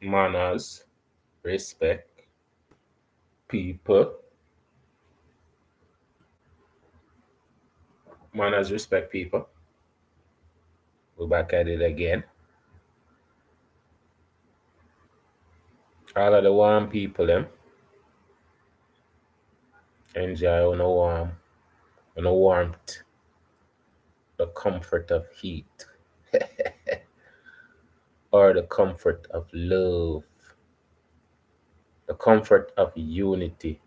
manners, respect people, manners, respect people. We're back at it again. All of the warm people, them enjoy on a warmth, the comfort of heat, or the comfort of love, the comfort of unity.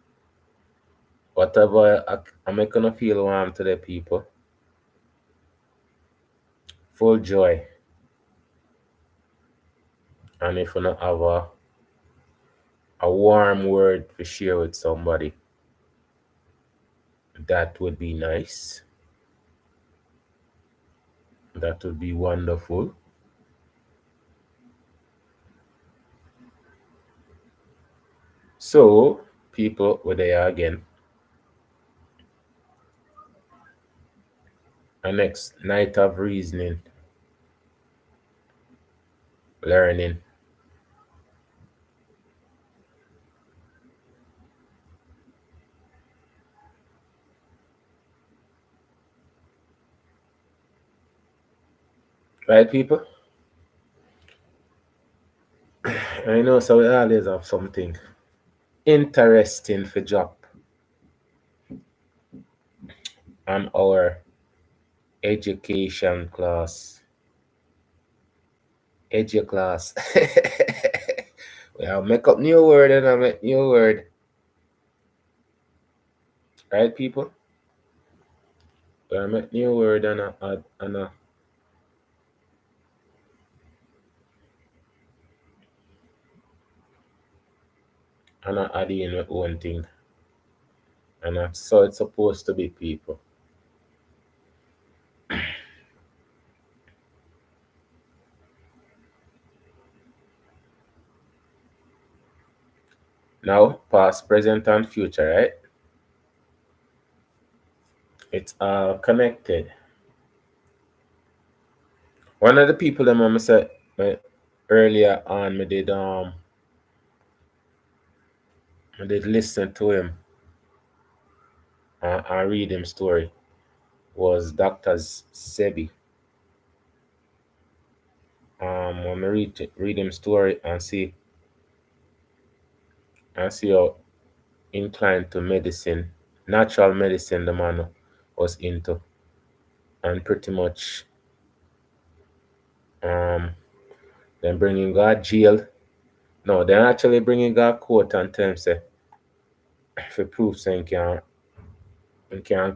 Whatever I'm not gonna feel warm today, people. Full joy. And if you not have a warm word to share with somebody, that would be nice. That would be wonderful. So, people, we're there again. Our next night of reasoning, learning. Right, people? I know, so we always have something interesting for drop on our education class. Edu class. Well, make up new word and I make new word. Right, people? Well, I make new word and I add add in my own thing. And that's how it's supposed to be, people. Now, past, present, and future, right? It's all connected. One of the people that I said earlier on, I did listen to him and read him story was Dr. Sebi. When I read him story and see how inclined to medicine, natural medicine the man was into, and pretty much um then bringing God jail. No, they're actually bringing God court and tell him say for proof saying can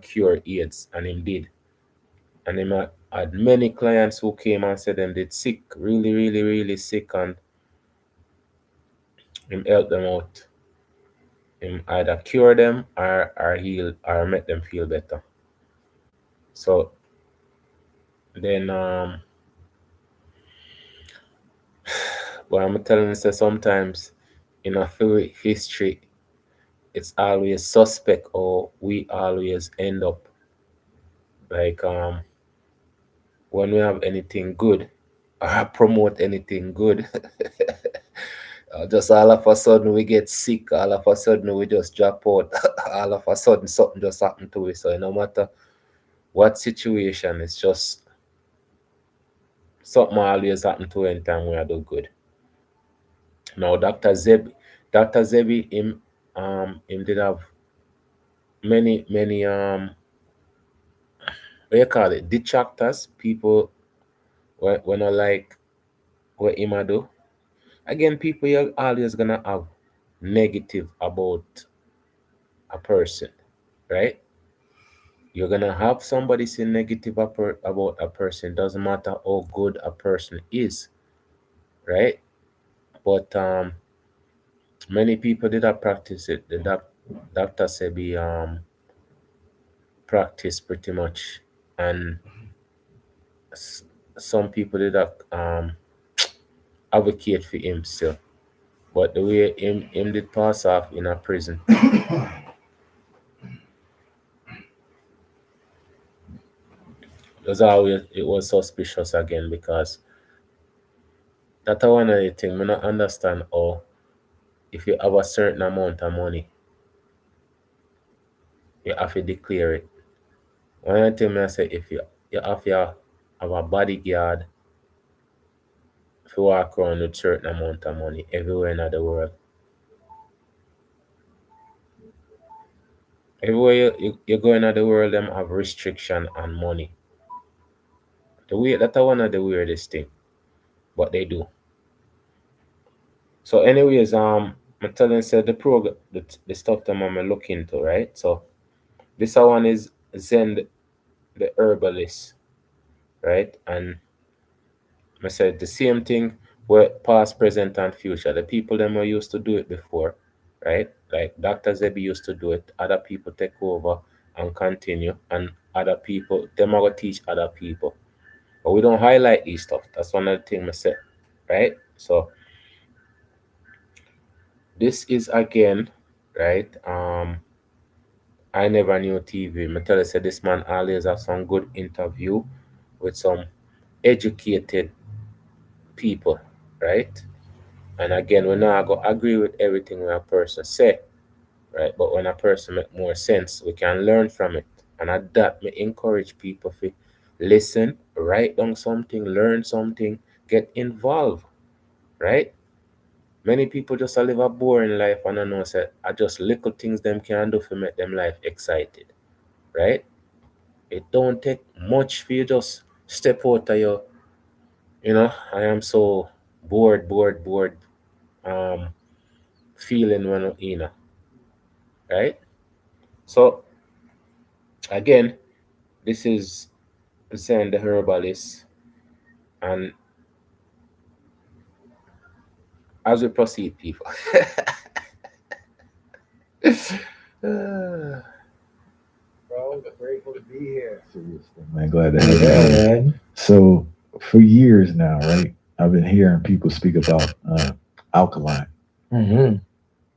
cure AIDS, and him did. And him had many clients who came and said them did sick, really, really, really sick, and him help them out. Him either cure them or heal or make them feel better. So then but I'm telling you say sometimes in a fluid history it's always suspect or we always end up like when we have anything good or promote anything good. Just all of a sudden we get sick, all of a sudden we just drop out, all of a sudden something just happened to us. So no matter what situation, it's just something always happen to anytime we are do good. Now Dr. Zebi him did have many what you call it, detractors, people when I like what him a do. Again, people you're always gonna have negative about a person, right? You're gonna have somebody say negative about a person. Doesn't matter how good a person is, right? But many people did not practice it. The Dr. Sebi practice pretty much, and s- some people did not advocate for him still. But the way him did pass off in a prison, it was suspicious again because That's one of the thing. I not understand how if you have a certain amount of money, you have to declare it. One of the thing I say if you have to have a bodyguard to walk around with certain amount of money everywhere in the world. Everywhere you go in the world, them have restriction on money. The way that's one of the weirdest thing, but they do. So, anyways, I'm telling said the stuff that I'm look into, right? So this one is Zen the herbalist, right? And I said the same thing where past, present, and future. The people them were used to do it before, right? Like Dr. Zebi used to do it. Other people take over and continue, and other people them are gonna teach other people. But we don't highlight these stuff. That's one of the things I said, right? So this is again, right? I never knew TV. Me tell you, say this man always have some good interview with some educated people, right? And again, we're not going to agree with everything when a person say, right? But when a person make more sense, we can learn from it. And at that, me encourage people to listen, write down something, learn something, get involved, right? Many people just a live a boring life and I know say I just little things them can do to make them life excited, right? It don't take much for you just step out of your, I am so bored, um, feeling when right? So again, this is Zen the herbalist, and as we proceed, people. Bro, grateful to be here. Seriously, man, glad to have you. Yeah, man. So for years now, right? I've been hearing people speak about alkaline. Hmm.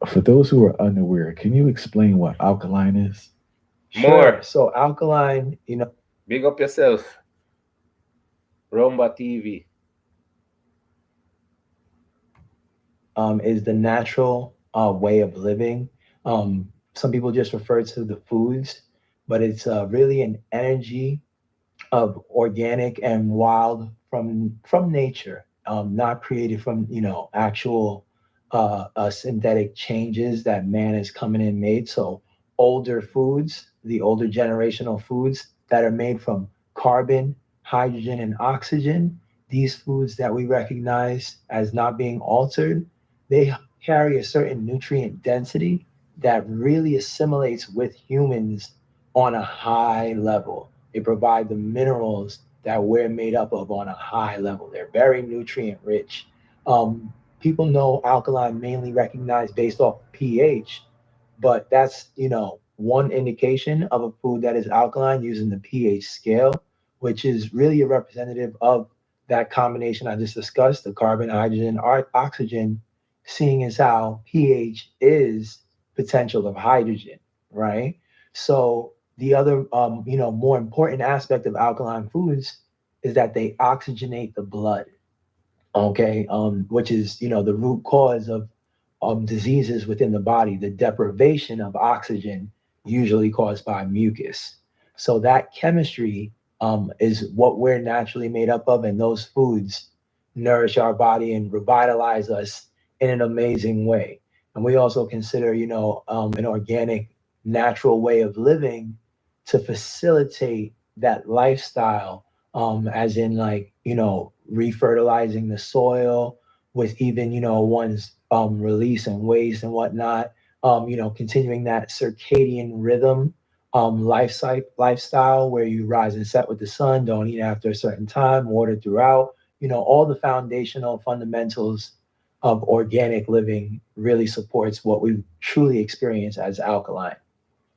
For those who are unaware, can you explain what alkaline is? More. Sure. So alkaline, Big up yourself, Rumba TV. is the natural way of living. Some people just refer to the foods, but it's really an energy of organic and wild from nature, not created from actual synthetic changes that man has come in and made. So older foods, the older generational foods that are made from carbon, hydrogen, and oxygen, these foods that we recognize as not being altered, they carry a certain nutrient density that really assimilates with humans on a high level. They provide the minerals that we're made up of on a high level. They're very nutrient rich. People know alkaline mainly recognized based off pH, but that's one indication of a food that is alkaline using the pH scale, which is really a representative of that combination I just discussed, the carbon, hydrogen, oxygen, seeing as how pH is potential of hydrogen, right? So the other, more important aspect of alkaline foods is that they oxygenate the blood. Okay, which is the root cause of diseases within the body, the deprivation of oxygen, usually caused by mucus. So that chemistry is what we're naturally made up of, and those foods nourish our body and revitalize us in an amazing way. And we also consider, an organic, natural way of living to facilitate that lifestyle, as in like refertilizing the soil with even one's release and waste and whatnot, continuing that circadian rhythm, lifestyle where you rise and set with the sun, don't eat after a certain time, water throughout, all the foundational fundamentals of organic living really supports what we truly experience as alkaline.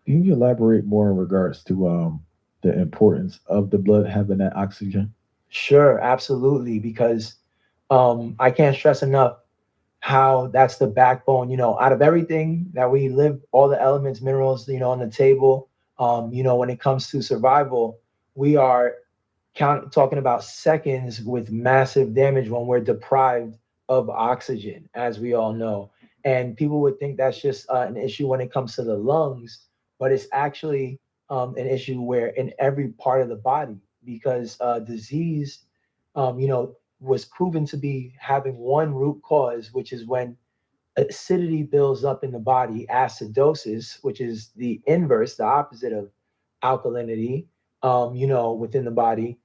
Can you elaborate more in regards to the importance of the blood having that oxygen? Sure, absolutely. Because I can't stress enough how that's the backbone. Out of everything that we live, all the elements, minerals, on the table. When it comes to survival, we are talking about seconds with massive damage when we're deprived of oxygen, as we all know. And people would think that's just an issue when it comes to the lungs, but it's actually an issue where in every part of the body, because disease, was proven to be having one root cause, which is when acidity builds up in the body, acidosis, which is the inverse, the opposite of alkalinity, within the body.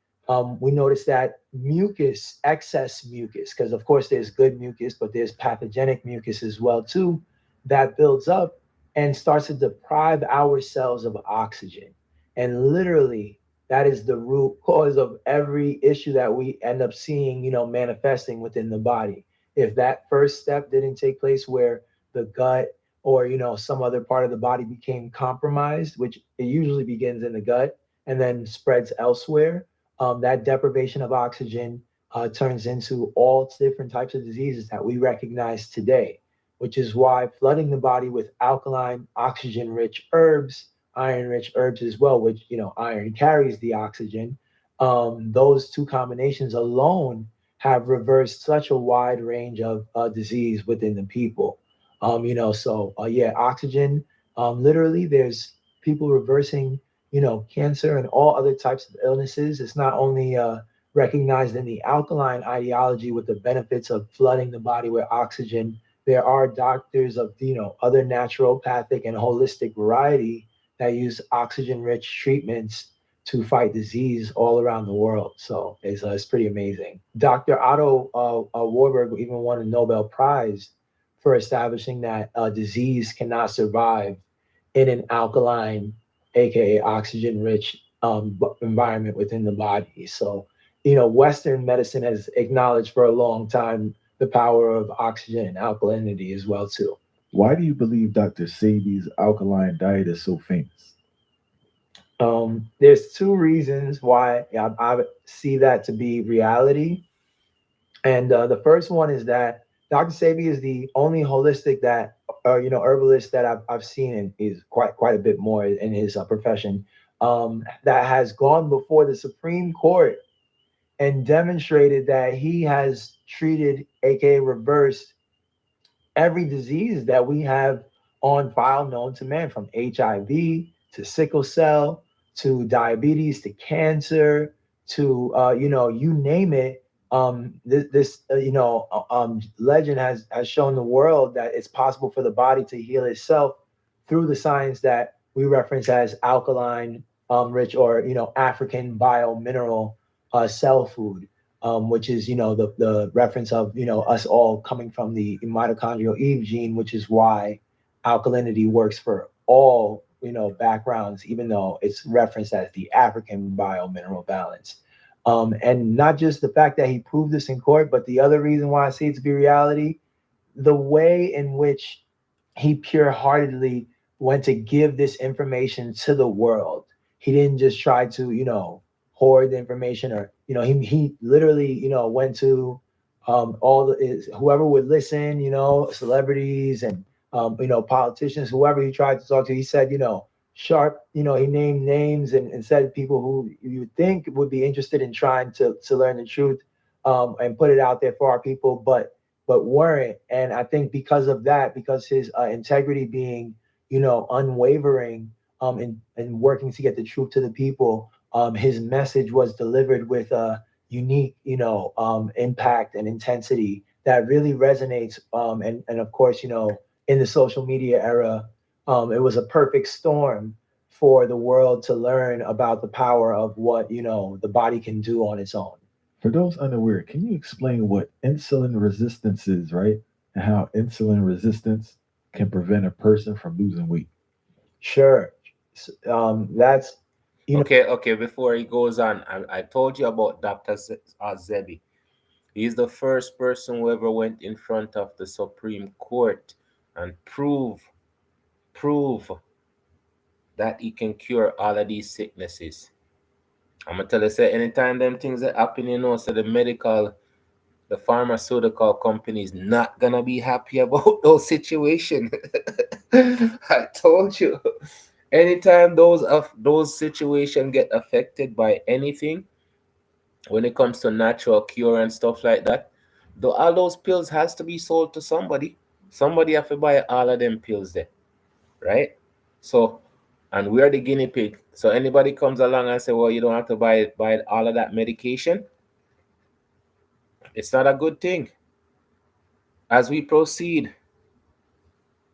We notice that mucus, excess mucus, because of course there's good mucus, but there's pathogenic mucus as well too, that builds up and starts to deprive our cells of oxygen. And literally, that is the root cause of every issue that we end up seeing, manifesting within the body. If that first step didn't take place where the gut or some other part of the body became compromised, which it usually begins in the gut and then spreads elsewhere, that deprivation of oxygen turns into all different types of diseases that we recognize today, which is why flooding the body with alkaline oxygen rich herbs, iron rich herbs as well, which iron carries the oxygen, those two combinations alone have reversed such a wide range of disease within the people. So oxygen. Literally, there's people reversing, cancer and all other types of illnesses. It's not only recognized in the alkaline ideology with the benefits of flooding the body with oxygen. There are doctors of other naturopathic and holistic variety that use oxygen-rich treatments to fight disease all around the world. So it's pretty amazing. Dr. Otto Warburg even won a Nobel Prize for establishing that disease cannot survive in an alkaline, aka oxygen-rich environment within the body. So, Western medicine has acknowledged for a long time the power of oxygen and alkalinity as well too. Why do you believe Dr. Sabi's alkaline diet is so famous? There's two reasons why I see that to be reality. And the first one is that Dr. Sebi is the only holistic that, herbalist that I've seen, and is quite a bit more in his profession, that has gone before the Supreme Court and demonstrated that he has treated, aka reversed, every disease that we have on file known to man, from HIV to sickle cell to diabetes to cancer to you name it. This legend has shown the world that it's possible for the body to heal itself through the science that we reference as alkaline rich, or African biomineral cell food, which is the reference of us all coming from the mitochondrial Eve gene, which is why alkalinity works for all backgrounds, even though it's referenced as the African biomineral balance. And not just the fact that he proved this in court, but the other reason why I see it to be reality, the way in which he pure heartedly went to give this information to the world. He didn't just try to, hoard the information, or, he literally, went to all whoever would listen, celebrities and, politicians, whoever he tried to talk to. He said, sharp, he named names and said people who you would think would be interested in trying to learn the truth, and put it out there for our people, but weren't. And I think because of that, because his integrity being, unwavering, and working to get the truth to the people, his message was delivered with a unique, impact and intensity that really resonates. And of course, in the social media era, it was a perfect storm for the world to learn about the power of what, the body can do on its own. For those unaware, can you explain what insulin resistance is, right? And how insulin resistance can prevent a person from losing weight? Sure. That's, Okay. Before he goes on, I told you about Dr. Zebi. He's the first person who ever went in front of the Supreme Court and prove that he can cure all of these sicknesses. I'm gonna tell you, say anytime them things that happen, so the pharmaceutical companies not gonna be happy about those situations. I told you. Anytime those situations get affected by anything, when it comes to natural cure and stuff like that, Though all those pills has to be sold to somebody. Somebody have to buy all of them pills there, right? So, and we're the guinea pig. So anybody comes along and say, well, you don't have to buy all of that medication, it's not a good thing. As we proceed,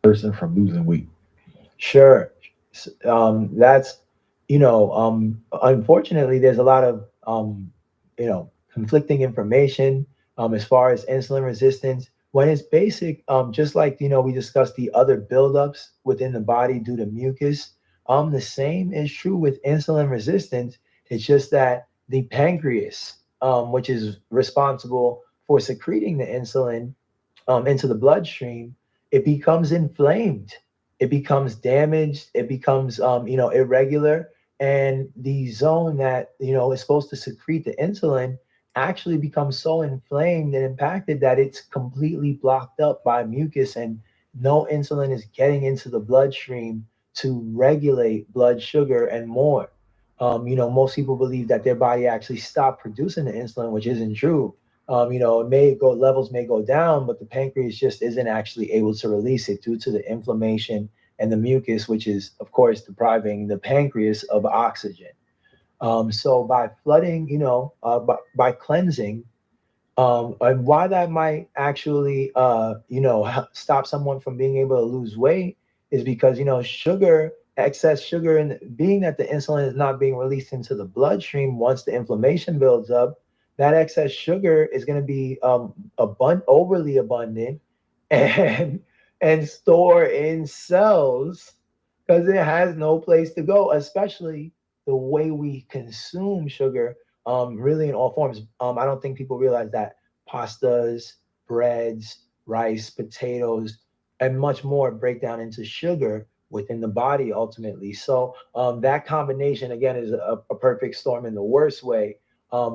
Person from losing weight. Sure. That's, unfortunately, there's a lot of, conflicting information as far as insulin resistance. When it's basic, just like, we discussed the other buildups within the body due to mucus, the same is true with insulin resistance. It's just that the pancreas, which is responsible for secreting the insulin, into the bloodstream, it becomes inflamed, it becomes damaged, it becomes irregular, and the zone that is supposed to secrete the insulin actually becomes so inflamed and impacted that it's completely blocked up by mucus, and no insulin is getting into the bloodstream to regulate blood sugar and more. Most people believe that their body actually stopped producing the insulin, which isn't true. It may go, levels may go down, but the pancreas just isn't actually able to release it due to the inflammation and the mucus, which is, of course, depriving the pancreas of oxygen. So by flooding, by cleansing, and why that might actually, stop someone from being able to lose weight is because, sugar, excess sugar, and being that the insulin is not being released into the bloodstream once the inflammation builds up, that excess sugar is going to be overly abundant and store in cells because it has no place to go, especially the way we consume sugar, really in all forms. I don't think people realize that pastas, breads, rice, potatoes, and much more break down into sugar within the body ultimately. So that combination again is a perfect storm in the worst way,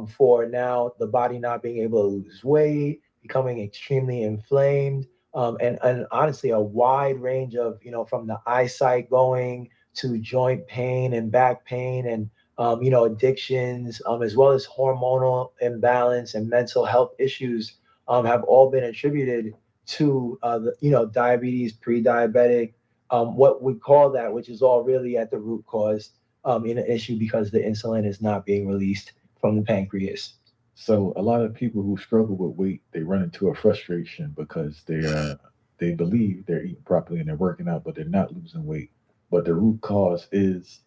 for now the body not being able to lose weight, becoming extremely inflamed, and honestly a wide range of, from the eyesight going to joint pain and back pain, and addictions, as well as hormonal imbalance and mental health issues, have all been attributed to diabetes, pre-diabetic, what we call that, which is all really at the root cause, in an issue because the insulin is not being released from the pancreas. So a lot of people who struggle with weight, they run into a frustration because they believe they're eating properly and they're working out, but they're not losing weight. But the root cause is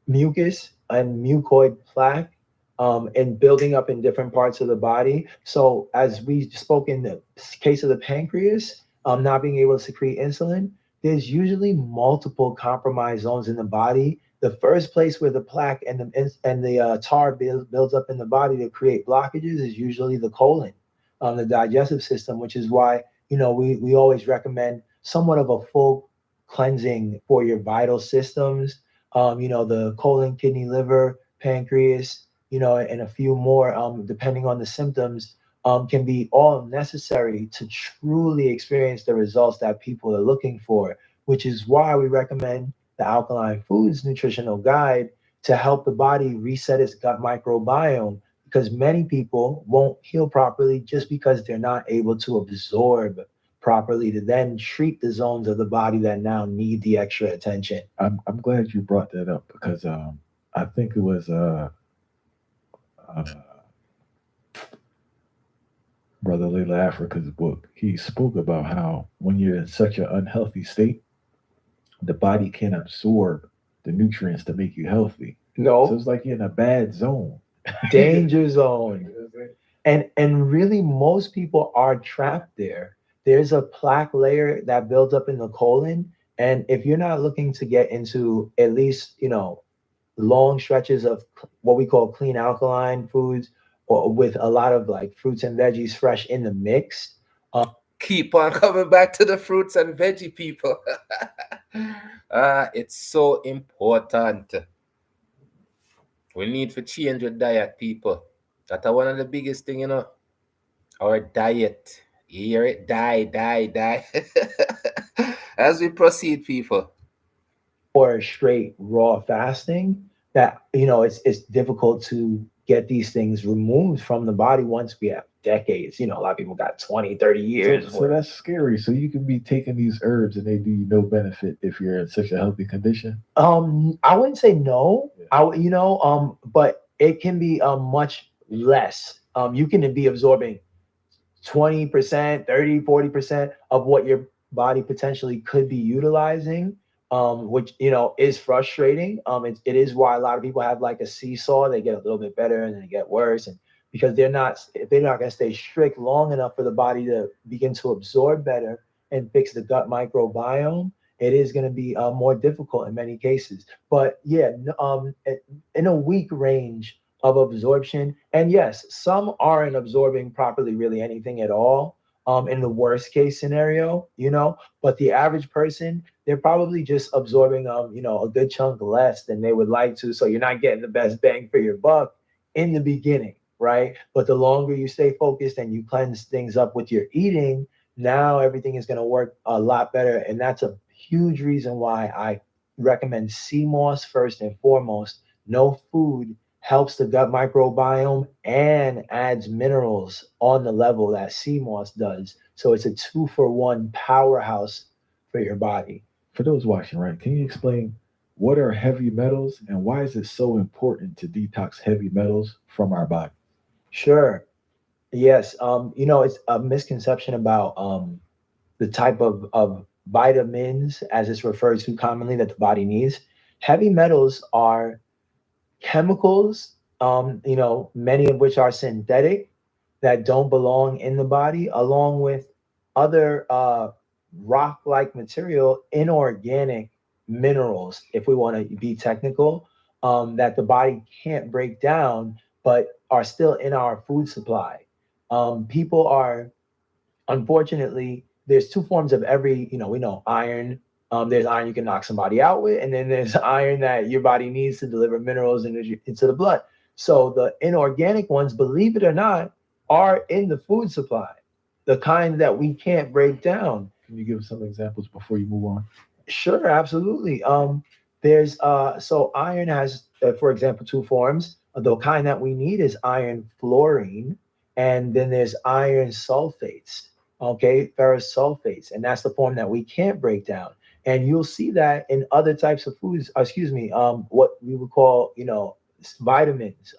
Mucus and mucoid plaque, and building up in different parts of the body. So, as we spoke in the case of the pancreas, not being able to secrete insulin, there's usually multiple compromised zones in the body. The first place where the plaque and the tar builds up in the body to create blockages is usually the colon, the digestive system, which is why we always recommend somewhat of a full cleansing for your vital systems, the colon, kidney, liver, pancreas, and a few more, depending on the symptoms, can be all necessary to truly experience the results that people are looking for, which is why we recommend the Alkaline Foods Nutritional Guide to help the body reset its gut microbiome. Because many people won't heal properly just because they're not able to absorb properly to then treat the zones of the body that now need the extra attention. I'm glad you brought that up because I think it was uh, Brother Layla Africa's book. He spoke about how when you're in such an unhealthy state, the body can't absorb the nutrients to make you healthy. So No, it's like you're in a bad zone. danger zone. And really most people are trapped there. There's a plaque layer that builds up in the colon, and if you're not looking to get into at least long stretches of what we call clean alkaline foods, or with a lot of like fruits and veggies fresh in the mix, keep on coming back to the fruits and veggie people. It's so important. We need to change your diet, people. That's one of the biggest thing, our diet. You hear it? Die, die, die. As we proceed, people. or straight raw fasting, that it's difficult to get these things removed from the body once we have decades. A lot of people got 20, 30 So, years so worth. that's scary. So you can be taking these herbs and they do you no benefit if you're in such a healthy condition. I wouldn't say no. Yeah. But it can be much less. You can be absorbing 20%, 30, 40% of what your body potentially could be utilizing, which, is frustrating. It is why a lot of people have like a seesaw. They get a little bit better and then they get worse. And because if they're not going to stay strict long enough for the body to begin to absorb better and fix the gut microbiome, it is going to be more difficult in many cases. But yeah, in a weak range of absorption. And yes, some aren't absorbing properly really anything at all. In the worst case scenario, but the average person, they're probably just absorbing a good chunk less than they would like to. So you're not getting the best bang for your buck in the beginning, right? But the longer you stay focused and you cleanse things up with your eating, now everything is going to work a lot better. And that's a huge reason why I recommend sea moss first and foremost. No food helps the gut microbiome and adds minerals on the level that sea moss does. So it's a 2-for-1 powerhouse for your body. For those watching, right, can you explain what are heavy metals and why is it so important to detox heavy metals from our body? Sure. Yes. It's a misconception about the type of vitamins, as it's referred to commonly, that the body needs. Heavy metals are chemicals, many of which are synthetic, that don't belong in the body, along with other rock like material, inorganic minerals, if we want to be technical, that the body can't break down, but are still in our food supply. People are Unfortunately, there's two forms of every, we know iron. There's iron you can knock somebody out with, and then there's iron that your body needs to deliver minerals into the blood. So the inorganic ones, believe it or not, are in the food supply, the kind that we can't break down. Can you give us some examples before you move on? Sure, absolutely. There's so iron has, for example, two forms. The kind that we need is iron fluorine, and then there's iron sulfates. Okay, ferrous sulfates, and that's the form that we can't break down. And you'll see that in other types of foods. Excuse me, what we would call, vitamins.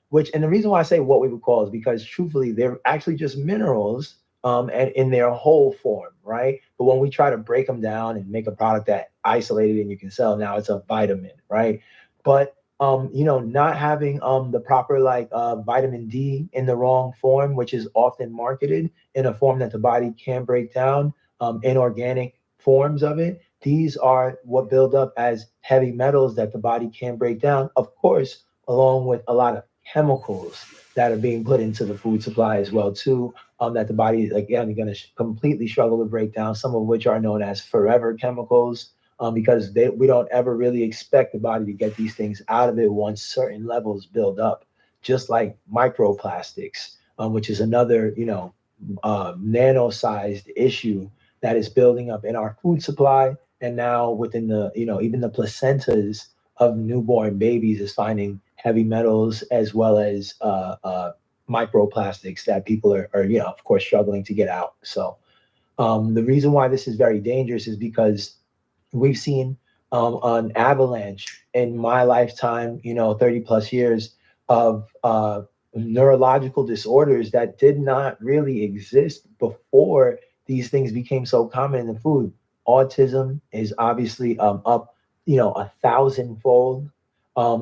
Which, and the reason why I say what we would call is because truthfully, they're actually just minerals, and in their whole form, right? But when we try to break them down and make a product that isolated and you can sell, now it's a vitamin, right? But not having the proper like vitamin D in the wrong form, which is often marketed in a form that the body can break down, inorganic forms of it. These are what build up as heavy metals that the body can break down, of course, along with a lot of chemicals that are being put into the food supply as well too, that the body again going to completely struggle to break down. Some of which are known as forever chemicals, because we don't ever really expect the body to get these things out of it once certain levels build up. Just like microplastics, which is another nano-sized issue that is building up in our food supply, and now within the even the placentas of newborn babies is finding heavy metals as well as microplastics that people are of course struggling to get out. So the reason why this is very dangerous is because we've seen an avalanche in my lifetime, 30 plus years of neurological disorders that did not really exist before these things became so common in the food. Autism is obviously up, 1,000-fold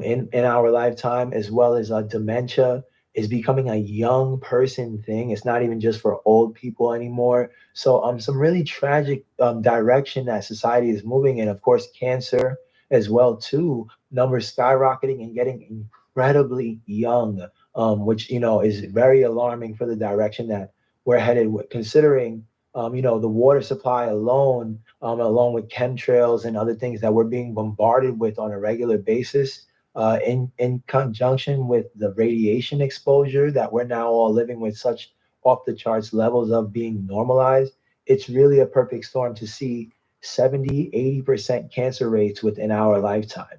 in our lifetime, as well as dementia is becoming a young person thing. It's not even just for old people anymore. So some really tragic direction that society is moving in. Of course, cancer as well too. Numbers skyrocketing and getting incredibly young, which is very alarming for the direction that we're headed with. Considering the water supply alone, along with chemtrails and other things that we're being bombarded with on a regular basis, in conjunction with the radiation exposure that we're now all living with such off the charts levels of being normalized, it's really a perfect storm to see 70, 80% cancer rates within our lifetime.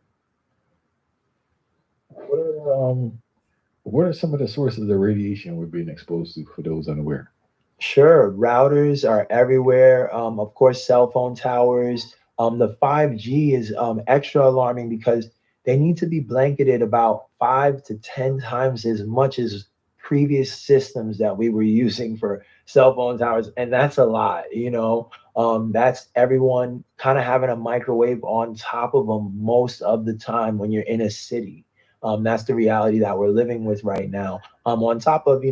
What are What are some of the sources of radiation we're being exposed to for those unaware? Sure, routers are everywhere. Of course, cell phone towers. The 5G is extra alarming because they need to be blanketed about 5 to 10 times as much as previous systems that we were using for cell phone towers, and that's a lot. That's everyone kind of having a microwave on top of them most of the time when you're in a city. That's the reality that we're living with right now. On top of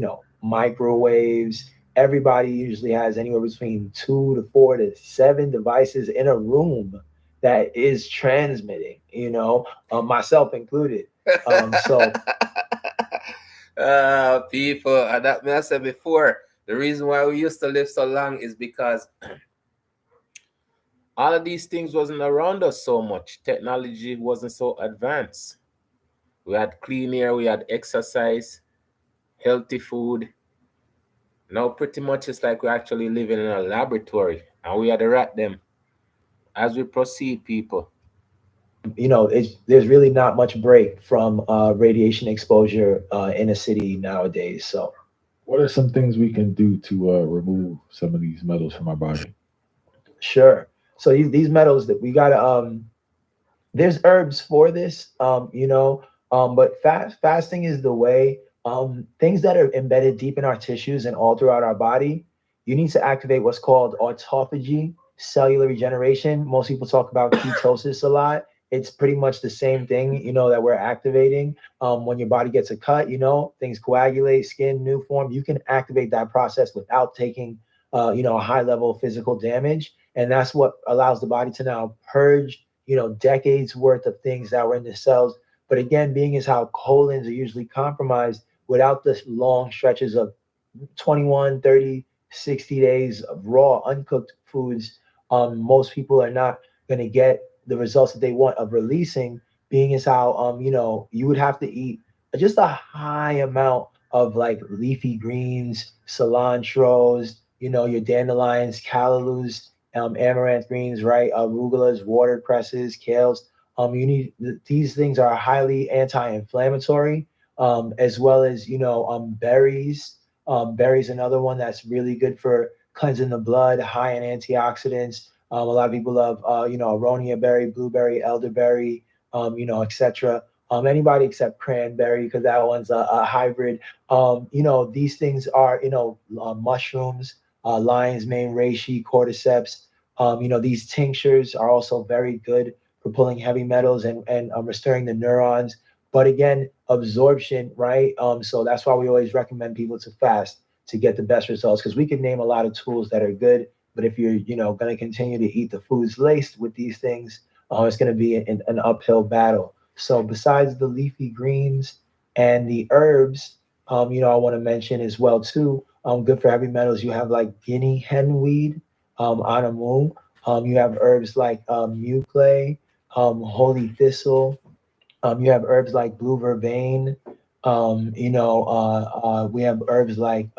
microwaves, everybody usually has anywhere between 2 to 4 to 7 devices in a room that is transmitting, myself included. So People, and that me I said before, the reason why we used to live so long is because all of these things wasn't around us so much. Technology wasn't so advanced. We had clean air, we had exercise, healthy food. Now pretty much it's like we're actually living in a laboratory and we had to rat them as we proceed, people. there's really not much break from radiation exposure in a city nowadays. So What are some things we can do to remove some of these metals from our body? sure. So these metals that we gotta there's herbs for this, but fasting is the way. Things that are embedded deep in our tissues and all throughout our body, you need to activate what's called autophagy, cellular regeneration. Most people talk about ketosis a lot. It's pretty much the same thing, that we're activating. When your body gets a cut, things coagulate, skin, new form. You can activate that process without taking, a high level of physical damage, and that's what allows the body to now purge decades worth of things that were in the cells. But again, being is how colons are usually compromised without the long stretches of 21, 30, 60 days of raw, uncooked foods, most people are not going to get the results that they want of releasing, being is how, you would have to eat just a high amount of like leafy greens, cilantros, your dandelions, callalus, amaranth greens, right? Arugulas, watercresses, kales. These things are highly anti-inflammatory, as well as berries. Berries another one that's really good for cleansing the blood, high in antioxidants. A lot of people love aronia berry, blueberry, elderberry, etc. Anybody except cranberry because that one's a hybrid. These things are mushrooms, lion's mane, reishi, cordyceps. These tinctures are also very good for pulling heavy metals and restoring the neurons. But again, absorption, right? So that's why we always recommend people to fast to get the best results because we can name a lot of tools that are good, but if you're going to continue to eat the foods laced with these things, it's going to be an uphill battle. So besides the leafy greens and the herbs, I want to mention as well too. Good for heavy metals. You have like guinea hen weed, anamu. You have herbs like muclay, holy thistle. You have herbs like blue vervain. We have herbs like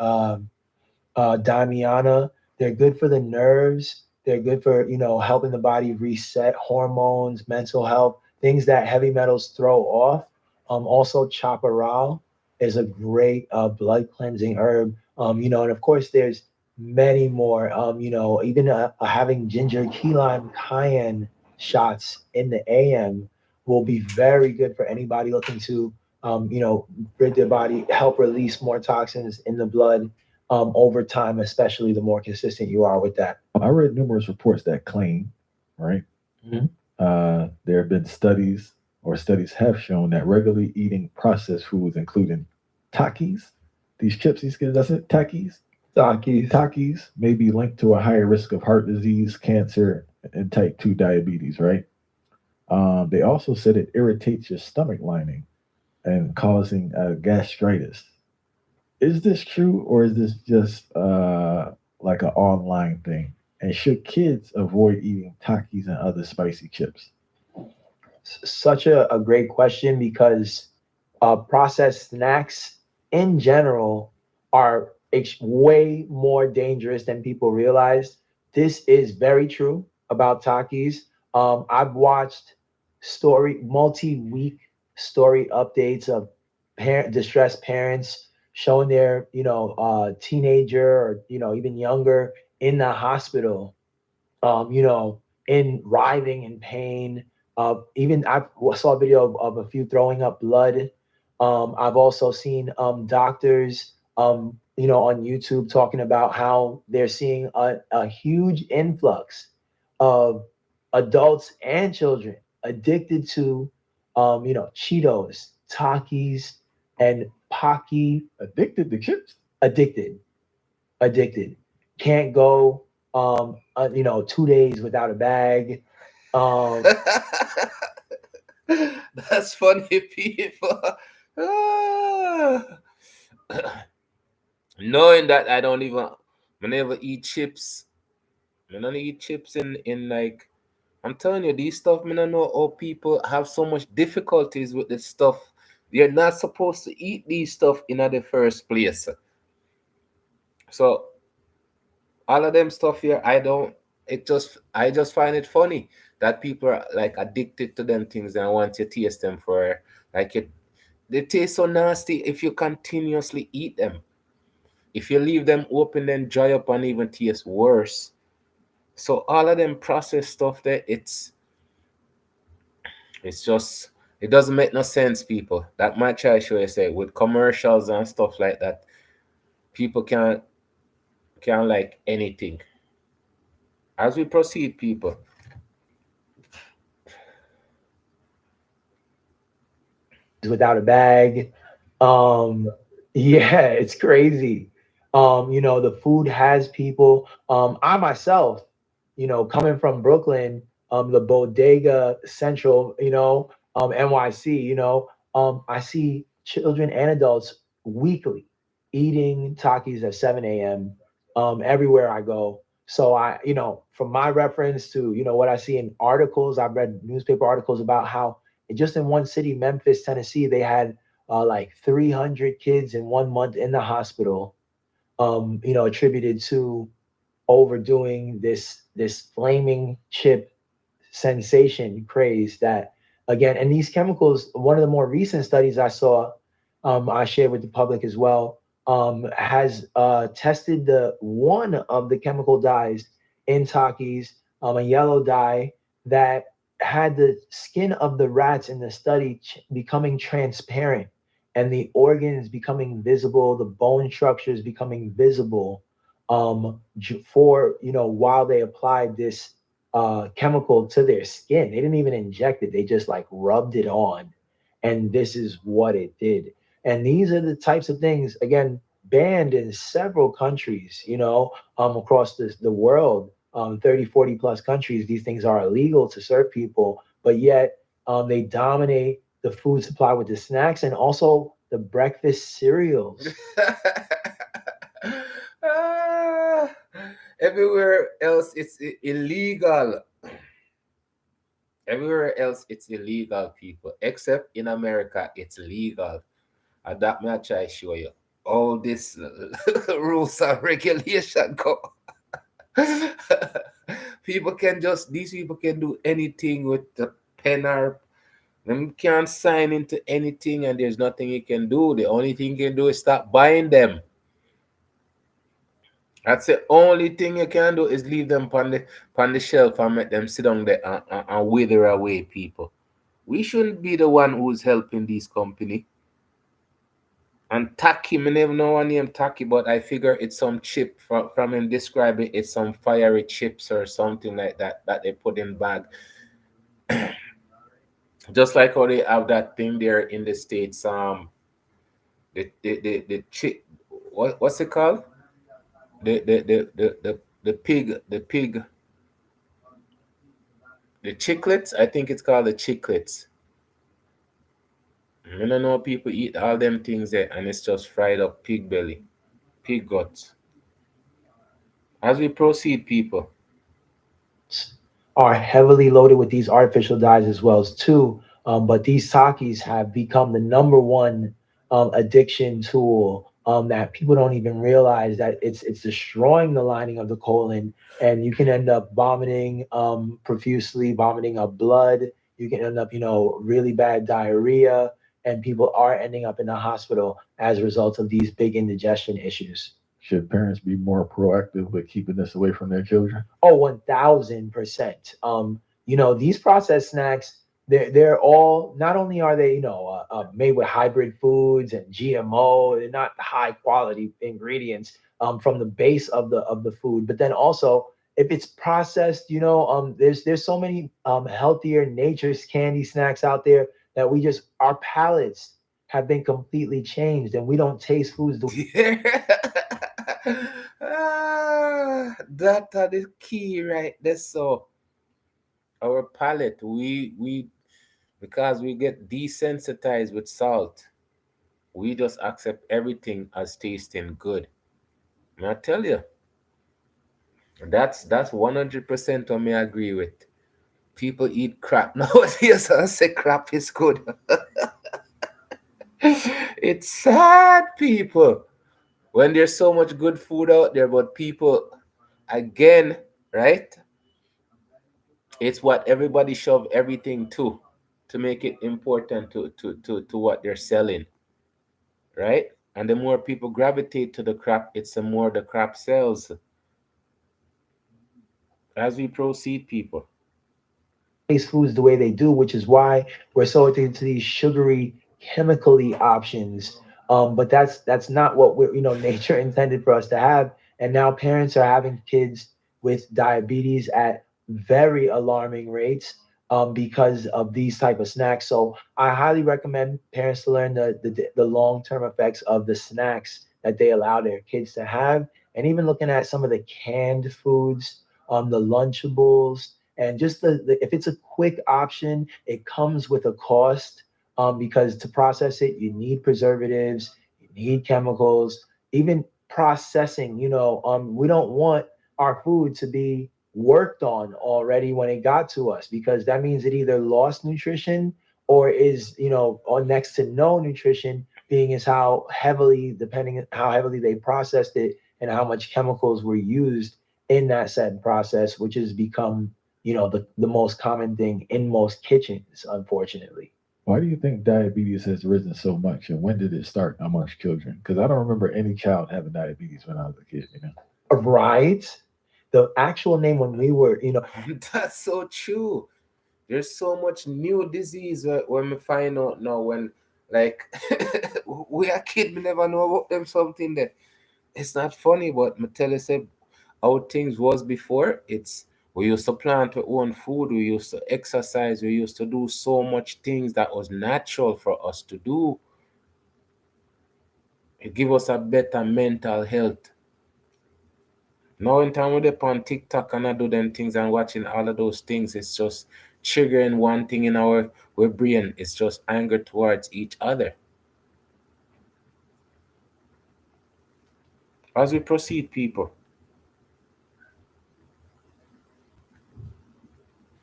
Damiana. They're good for the nerves. They're good for helping the body reset hormones, mental health, things that heavy metals throw off. Also, chaparral is a great blood cleansing herb. And of course, there's many more. Even having ginger, key lime, cayenne shots in the AM will be very good for anybody looking to, rid their body, help release more toxins in the blood over time, especially the more consistent you are with that. I read numerous reports that claim, right? Mhm. There have been studies, or studies have shown that regularly eating processed foods, including Takis, these chips, these kids, that's it, Takis, Takis. Takis, may be linked to a higher risk of heart disease, cancer, and type 2 diabetes, right? They also said it irritates your stomach lining and causing gastritis. Is this true, or is this just like an online thing? And should kids avoid eating Takis and other spicy chips? Such a great question because processed snacks in general are way more dangerous than people realize. This is very true about Takis. I've watched multi-week story updates of distressed parents showing their teenager or even younger in the hospital, in writhing in pain. Even I saw a video of a few throwing up blood. I've also seen doctors, on YouTube talking about how they're seeing a huge influx of adults and children addicted to, Cheetos, Takis, and Pocky. Addicted to chips. Addicted, addicted. Can't go, 2 days without a bag. Um, That's funny, people. Ah. Knowing that I never eat chips. I don't eat chips in like, I'm telling you, these stuff, I don't know how people have so much difficulties with this stuff. You're not supposed to eat these stuff in the first place. So all of them stuff here, I just find it funny that people are like addicted to them things and want to taste them for like it. They taste so nasty if you continuously eat them. If you leave them open, then dry up and even taste worse. So all of them processed stuff there, it's just, it doesn't make no sense, people. That much I show you say with commercials and stuff like that, people can't like anything. As we proceed, people. without a bag. Um, yeah, it's crazy. The food has people. I myself, coming from Brooklyn, the Bodega Central, NYC, I see children and adults weekly eating Takis at 7 a.m. Everywhere I go. So from my reference to, what I see in articles, I've read newspaper articles about how just in one city, Memphis, Tennessee, they had like 300 kids in 1 month in the hospital, attributed to overdoing this flaming chip sensation craze that, again, and these chemicals, one of the more recent studies I saw, I shared with the public as well, has tested the one of the chemical dyes in Takis, a yellow dye that had the skin of the rats in the study becoming transparent and the organs becoming visible, the bone structures becoming visible, for while they applied this chemical to their skin. They didn't even inject it; they just like rubbed it on, and this is what it did. And these are the types of things, again, banned in several countries, across the world, 30, 40 plus countries. These things are illegal to serve people, but yet they dominate the food supply with the snacks and also the breakfast cereals. Ah, everywhere else it's illegal. Everywhere else it's illegal, people. Except in America, it's legal. And that much I show you. All this rules and regulation go. These people can do anything with the pen or them can't sign into anything and there's nothing you can do. The only thing you can do is stop buying them. That's the only thing you can do is leave them on the shelf and make them sit down there and wither away, people. We shouldn't be the one who's helping these company. And Taki, me never know one name Taki, but I figure it's some chip from him describing it's some fiery chips or something like that that they put in bag. Just like how they have that thing there in the States, the chip, what's it called? The chiclets. I think it's called the chiclets. I don't know people eat all them things there and it's just fried up pig belly, pig guts. As we proceed, people. Are heavily loaded with these artificial dyes as well as too. But these sakis have become the number one addiction tool, that people don't even realize that it's destroying the lining of the colon, and you can end up vomiting profusely, vomiting up blood. You can end up, really bad diarrhea. and people are ending up in the hospital as a result of these big indigestion issues. Should parents be more proactive with keeping this away from their children? Oh, 1000%. These processed snacks, they're all, not only are they, made with hybrid foods and GMO, they're not high quality ingredients from the base of the food, but then also if it's processed, there's so many healthier nature's candy snacks out there that we just, our palates have been completely changed and we don't taste foods the That are the key right there. So our palate, we because we get desensitized with salt, we just accept everything as tasting good. And I tell you, that's 100% what me agree with. People eat crap nowadays. I say crap is good. It's sad, people. When there's so much good food out there, but people, again, right? It's what everybody shove everything to make it important to what they're selling, right? And the more people gravitate to the crap, it's the more the crap sells. As we proceed, people. taste foods the way they do, which is why we're so addicted to these sugary, chemically options. But that's not what we're, nature intended for us to have. And now parents are having kids with diabetes at very alarming rates because of these type of snacks. So I highly recommend parents to learn the long term effects of the snacks that they allow their kids to have, and even looking at some of the canned foods, the Lunchables, and just if it's a quick option, it comes with a cost because to process it, you need preservatives, you need chemicals, even processing. We don't want our food to be worked on already when it got to us, because that means it either lost nutrition or is, on next to no nutrition, being is how heavily, depending on how heavily they processed it and how much chemicals were used in that said process, which has become, the most common thing in most kitchens, unfortunately. Why do you think diabetes has risen so much, and when did it start amongst children? Because I don't remember any child having diabetes when I was a kid. Right? The actual name when we were, That's so true. There's so much new disease when we find out now when like we are kid, we never know about them something that it's not funny, but me tell you say how things was before. It's we used to plant our own food, we used to exercise, we used to do so much things that was natural for us to do. It give us a better mental health. Now in time we're on TikTok and I do them things and watching all of those things, it's just triggering one thing in our brain. It's just anger towards each other. As we proceed, people.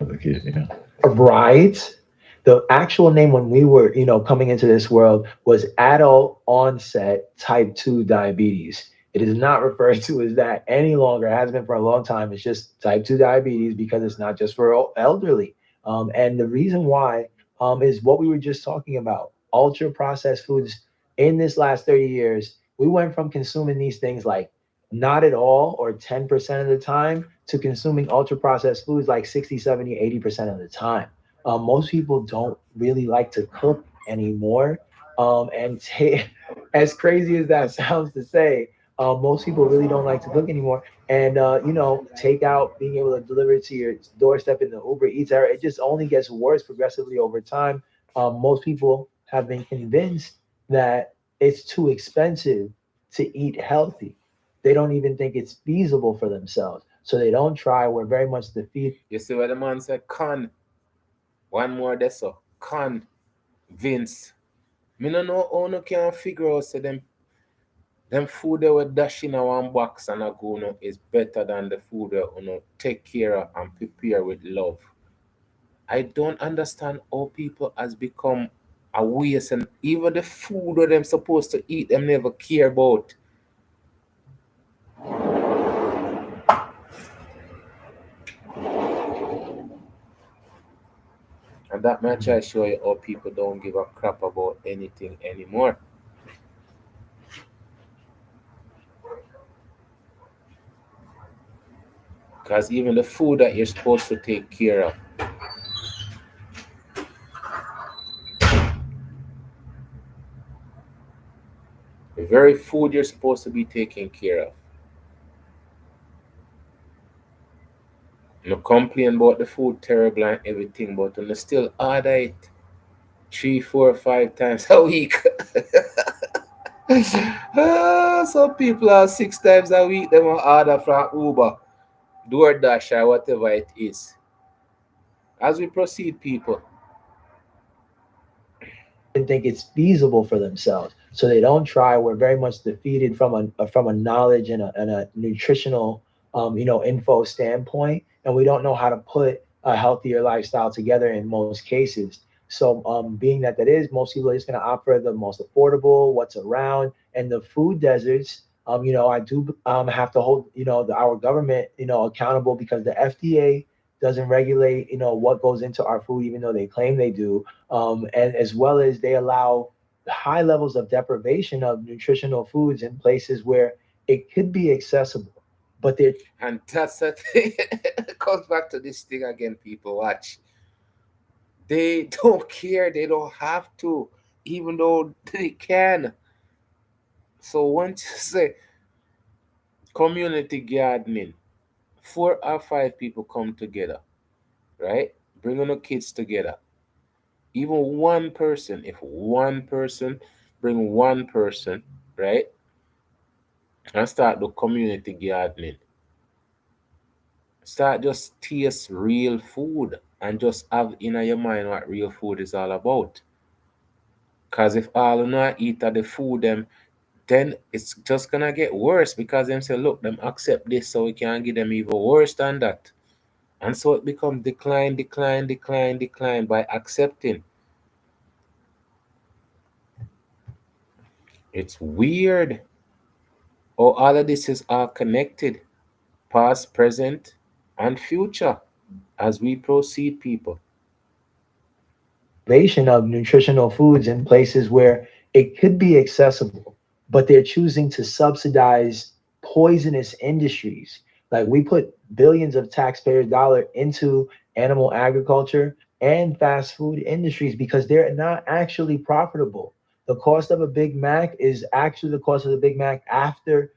As a kid. right? The actual name when we were, coming into this world was adult onset type 2 diabetes. It is not referred to as that any longer, it has been for a long time. It's just type 2 diabetes because it's not just for elderly. And the reason why is what we were just talking about, ultra processed foods. In this last 30 years, we went from consuming these things like not at all or 10% of the time to consuming ultra processed foods like 60, 70, 80% of the time. Most people don't really like to cook anymore. As crazy as that sounds to say, most people really don't like to cook anymore. And, take out, being able to deliver it to your doorstep in the Uber Eats era, it just only gets worse progressively over time. Most people have been convinced that it's too expensive to eat healthy. They don't even think it's feasible for themselves. So they don't try. We're very much defeated. You see what the man said? Con. One more this so. Con. Vince. Me no know how no can figure out say them food they were dash in a one box and a go no is better than the food they take care of and prepare with love. I don't understand how people has become a waste and even the food that them supposed to eat them never care about. And that might Mhm. try show you how people don't give a crap about anything anymore. Because even the food that you're supposed to take care of, the very food you're supposed to be taking care of, you complain about the food terrible and everything, but you still order it three, four, 5 times a week. Some people are 6 times a week. They want order from Uber, DoorDash, or whatever it is. As we proceed, people, Even think it's feasible for themselves. So they don't try. We're very much defeated from a knowledge and a nutritional info standpoint, and we don't know how to put a healthier lifestyle together in most cases. So being that is, most people are just going to opt for the most affordable, what's around, and the food deserts. I do have to hold our government accountable because the FDA doesn't regulate what goes into our food, even though they claim they do, and as well as they allow high levels of deprivation of nutritional foods in places where it could be accessible, but they're and that's the thing. It comes back to this thing again, people. Watch. They don't care. They don't have to, even though they can. So once you say community gardening, 4 or 5 people come together, right? Bringing the kids together. Even one person, if one person bring one person, right, and start the community gardening, start just taste real food and just have in your mind what real food is all about. Cause if all you know eat of the food them, then it's just gonna get worse because them say, look, them accept this so we can give them even worse than that. And so it becomes decline, decline, decline, decline by accepting. It's weird. Oh, all of this is all connected, past, present, and future as we proceed, people. deprivation of nutritional foods in places where it could be accessible, but they're choosing to subsidize poisonous industries. Like we put billions of taxpayers' dollar into animal agriculture and fast food industries because they're not actually profitable. The cost of a Big Mac is actually the cost of the Big Mac after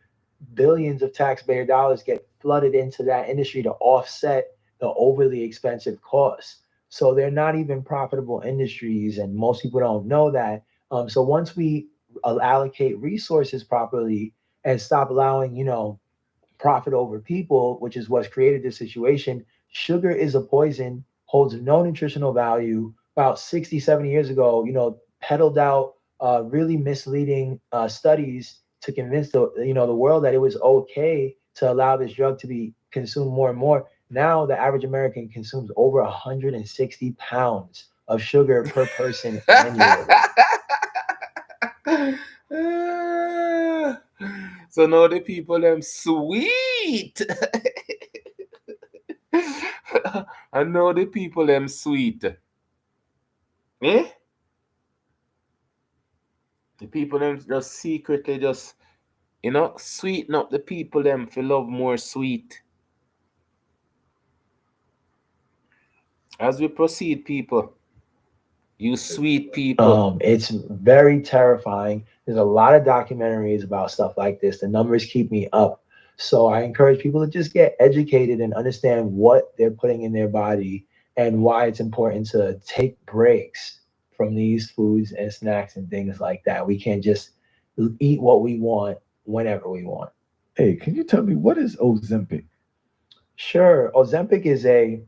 billions of taxpayer dollars get flooded into that industry to offset the overly expensive costs. So they're not even profitable industries, and most people don't know that. So once we allocate resources properly and stop allowing, profit over people, which is what's created this situation. Sugar is a poison, holds no nutritional value. About 60, 70 years ago, peddled out really misleading studies to convince the world that it was okay to allow this drug to be consumed more and more. Now the average American consumes over 160 pounds of sugar per person annually. So now the people them sweet. I know the people them sweet. Eh? The people them just secretly just sweeten up the people them for love more sweet. As we proceed, people, you sweet people. It's very terrifying. There's a lot of documentaries about stuff like this. The numbers keep me up. So I encourage people to just get educated and understand what they're putting in their body and why it's important to take breaks from these foods and snacks and things like that. We can't just eat what we want whenever we want. Hey, can you tell me what is Ozempic? Sure, Ozempic is a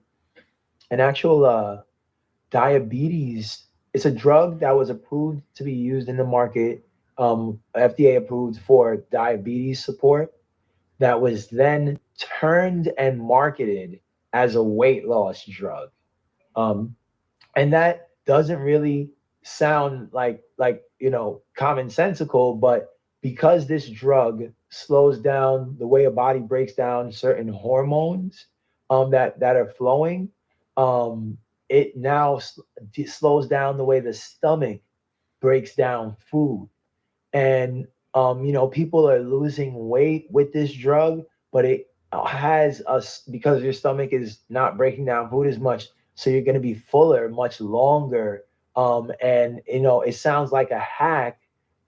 an actual diabetes. It's a drug that was approved to be used in the market, FDA approved for diabetes support, that was then turned and marketed as a weight loss drug. Um, and that doesn't really sound like commonsensical, but because this drug slows down the way a body breaks down certain hormones that are flowing, um it now slows down the way the stomach breaks down food. And people are losing weight with this drug, but it has us, because your stomach is not breaking down food as much, so you're going to be fuller much longer. And it sounds like a hack,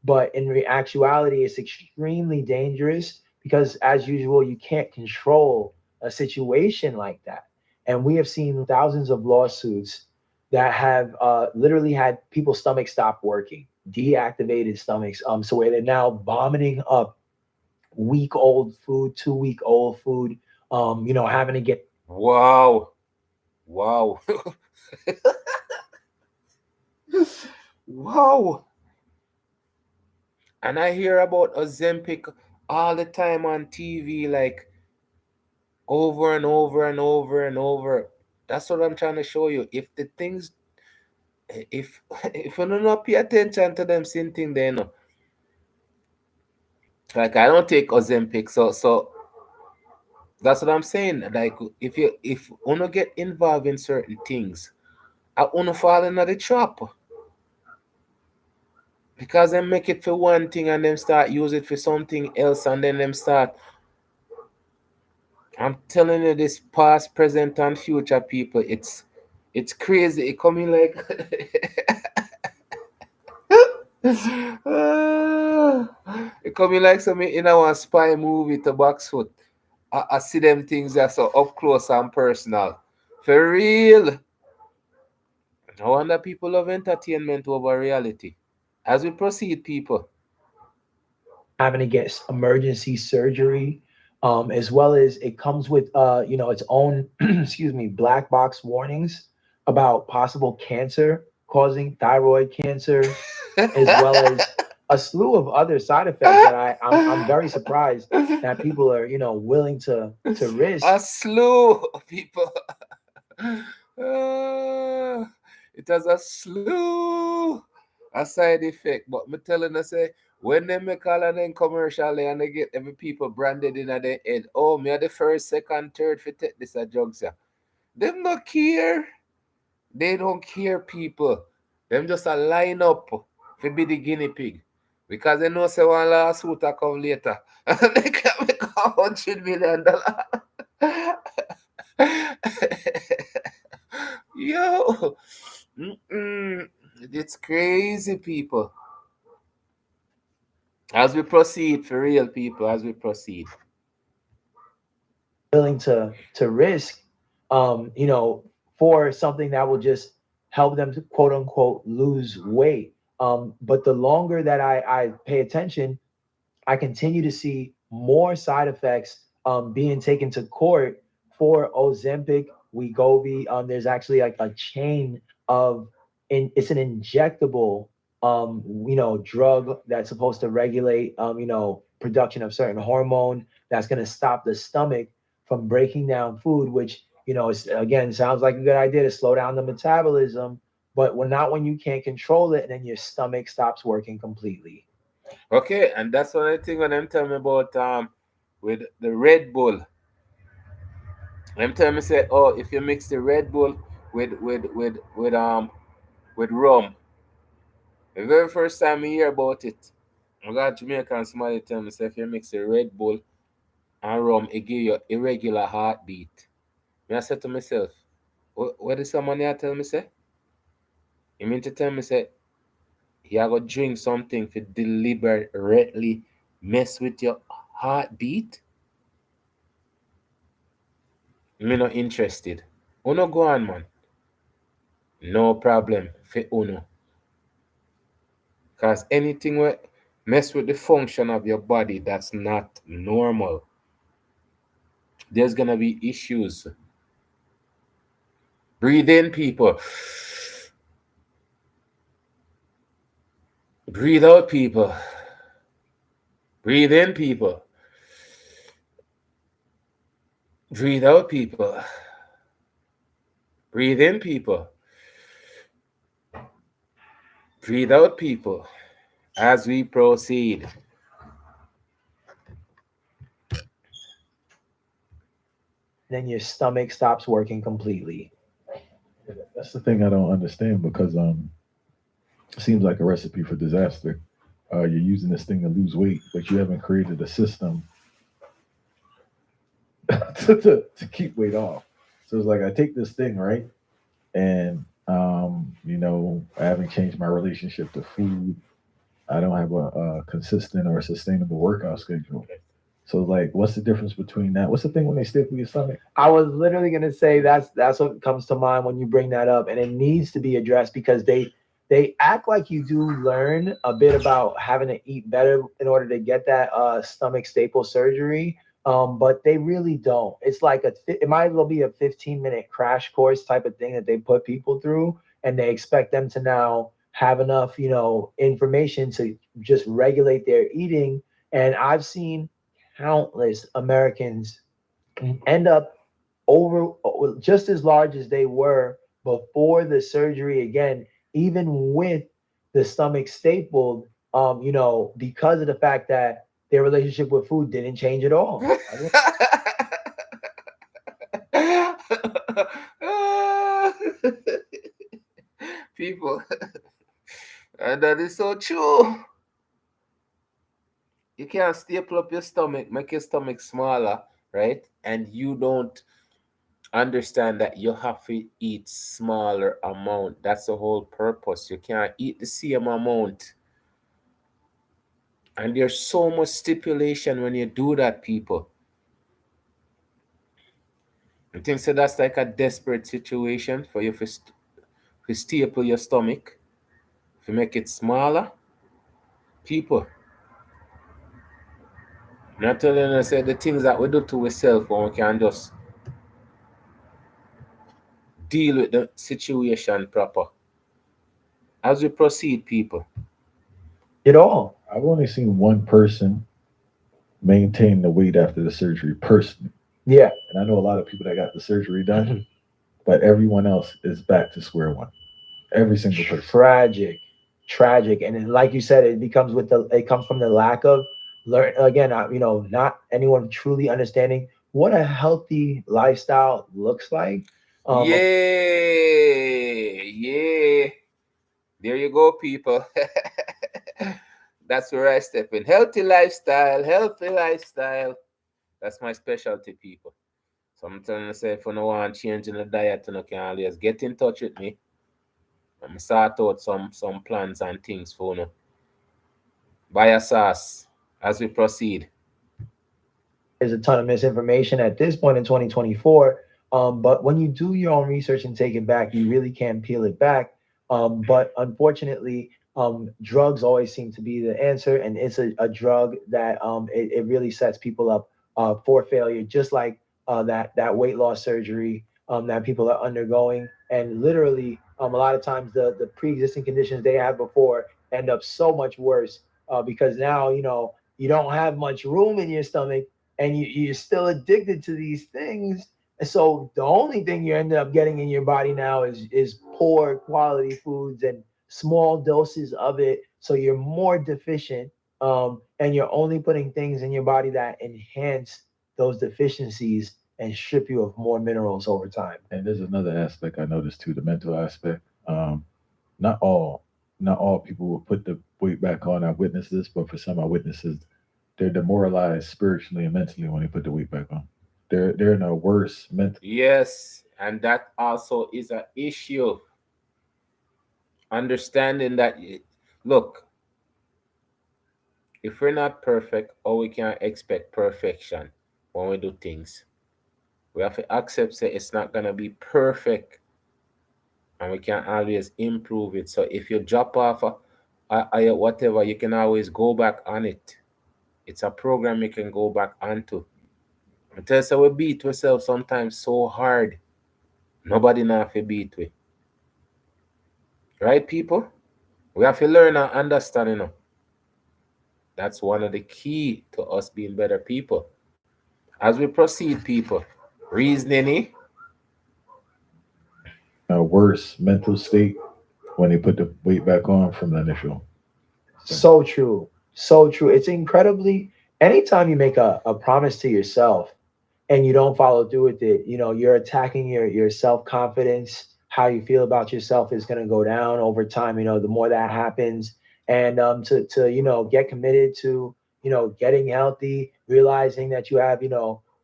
but in actuality it's extremely dangerous, because as usual you can't control a situation like that. And we have seen thousands of lawsuits that have literally had people's stomachs stop working, deactivated stomachs, so where they're now vomiting up week old food, 2 week old food, having to get Wow. Wow. Wow. And I hear about Ozempic all the time on TV, like over and over and over and over. That's what I'm trying to show you. If the things, if if you do not pay attention to them same thing, then like I don't take Ozempic, so that's what I'm saying. Like if wanna get involved in certain things, I wanna fall into the trap, because they make it for one thing and then start use it for something else, and then them start. I'm telling you, this past, present, and future people, it's crazy. It coming like it coming like some in our spy movie to box foot. I see them things that so up close and personal. For real. No wonder people love entertainment over reality. As we proceed, people. having to get emergency surgery, as well as it comes with its own excuse me, black box warnings about possible cancer, causing thyroid cancer, as well as a slew of other side effects that I'm very surprised that people are willing to risk. A slew of people. Ah, it has a slew a side effect. But me telling you, say, when they make all of them commercial and they get every people branded in their head, oh, me are the first, second, third for take this a drugs. Yeah. Them not care. They don't care, people. Them just a line up for be the guinea pig. Because they know say one lawsuit a come later. And they can make $100 million. Yo, mm-mm. It's crazy, people. As we proceed, for real, people, as we proceed. Willing to risk, for something that will just help them to quote unquote lose weight. But the longer that I pay attention, I continue to see more side effects being taken to court for Ozempic, Wegovy. There's actually like a chain of, it's an injectable, drug that's supposed to regulate, production of certain hormone that's going to stop the stomach from breaking down food, which, again, sounds like a good idea to slow down the metabolism, but when not when you can't control it, and then your stomach stops working completely. Okay, and that's one of the thing when them tell me about with the Red Bull. Them tell me say, oh, if you mix the Red Bull with rum. The very first time I hear about it, I got Jamaica and somebody tell me say if you mix the Red Bull and rum, it give you irregular heartbeat. Me I said to myself, what is somebody tell me say? You mean to tell me say you are gonna drink something to deliberately mess with your heartbeat? Me not interested. Uno go on, man. No problem for Uno. Cause anything will mess with the function of your body that's not normal, there's gonna be issues. Breathe in, people. Breathe out, people. Breathe in, people. Breathe out, people. Breathe in, people. Breathe out, people. As we proceed. Then your stomach stops working completely. That's the thing I don't understand because it seems like a recipe for disaster. You're using this thing to lose weight, but you haven't created a system to keep weight off. So it's like I take this thing, right? And I haven't changed my relationship to food. I don't have a consistent or sustainable workout schedule. So like, what's the difference between that? What's the thing when they staple your stomach? I was literally gonna say that's what comes to mind when you bring that up, and it needs to be addressed because they act like you do learn a bit about having to eat better in order to get that stomach staple surgery, but they really don't. It's like it might as well be a 15-minute crash course type of thing that they put people through, and they expect them to now have enough information to just regulate their eating. And I've seen countless Americans end up over just as large as they were before the surgery again, even with the stomach stapled, because of the fact that their relationship with food didn't change at all. People, and that is so true. You can't staple up your stomach, make your stomach smaller, right? And you don't understand that you have to eat smaller amount. That's the whole purpose. You can't eat the same amount. And there's so much stipulation when you do that, people. I think so that's like a desperate situation for you to staple your stomach, to make it smaller. People, not telling us the things that we do to ourselves when we can just deal with the situation proper. As we proceed, people. At all. I've only seen one person maintain the weight after the surgery personally. Yeah. And I know a lot of people that got the surgery done, but everyone else is back to square one. Every single person. Tragic, tragic, and like you said, it comes from the lack of learn again. Not anyone truly understanding what a healthy lifestyle looks like. Um, Yeah, yeah. There you go, people. That's where I step in. Healthy lifestyle, healthy lifestyle. That's my specialty, people. So I'm telling you, say, if you don't want change in the diet, you can always get in touch with me. I'm sort out some plans and things for you. Buy a sauce as we proceed. there's a ton of misinformation at this point in 2024. But when you do your own research and take it back, you really can peel it back. But unfortunately, drugs always seem to be the answer, and it's a drug that it really sets people up for failure, just like that weight loss surgery that people are undergoing, and literally a lot of times the pre-existing conditions they had before end up so much worse because now you don't have much room in your stomach and you're still addicted to these things. And so the only thing you end up getting in your body now is poor quality foods and small doses of it. So you're more deficient, and you're only putting things in your body that enhance those deficiencies and strip you of more minerals over time. And there's another aspect I noticed too, the mental aspect. Not all, not all people will put the weight back on. I witnessed this, but for some I witnesses, they're demoralized spiritually and mentally when they put the weight back on. They're in a worse mental. Yes, and that also is an issue. Understanding that, look, if we're not perfect, or we can't expect perfection when we do things, we have to accept that it's not gonna be perfect, and we can always improve it. So if you drop off whatever, you can always go back on it. It's a program you can go back onto. I tell you, so we beat ourselves sometimes so hard. Nobody know if we beat we. Right, people? We have to learn and understand, That's one of the key to us being better people. As we proceed, people, reasoning, A worse mental state when they put the weight back on from the initial thing. So true. So true. It's incredibly, anytime you make a promise to yourself and you don't follow through with it, you're attacking your self confidence, how you feel about yourself is going to go down over time. The more that happens, and to get committed to getting healthy, realizing that you have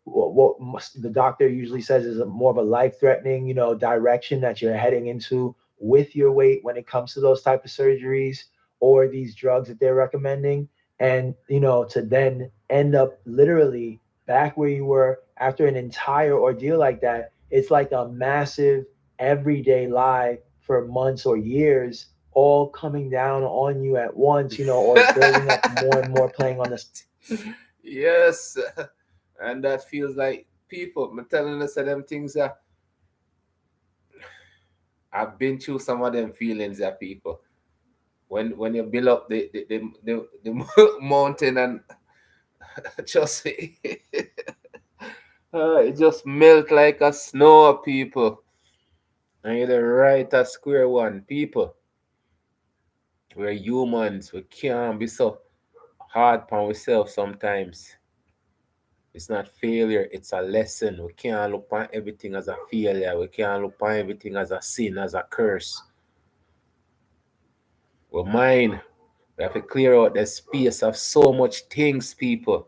what the doctor usually says is more of a life threatening direction that you're heading into with your weight when it comes to those type of surgeries or these drugs that they're recommending, and to then end up literally back where you were after an entire ordeal like that. It's like a massive everyday lie for months or years, all coming down on you at once, or building up more and more, playing on the Yes, and that feels like people. I'm telling us them things that I've been through some of them feelings that people. When you build up the mountain and just it just melt like a snow, people. And you're right at square one, people. We're humans. We can't be so hard on ourselves sometimes. It's not failure, it's a lesson. We can't look on everything as a failure. We can't look on everything as a sin, as a curse. We're mine. We have to clear out the space of so much things, people.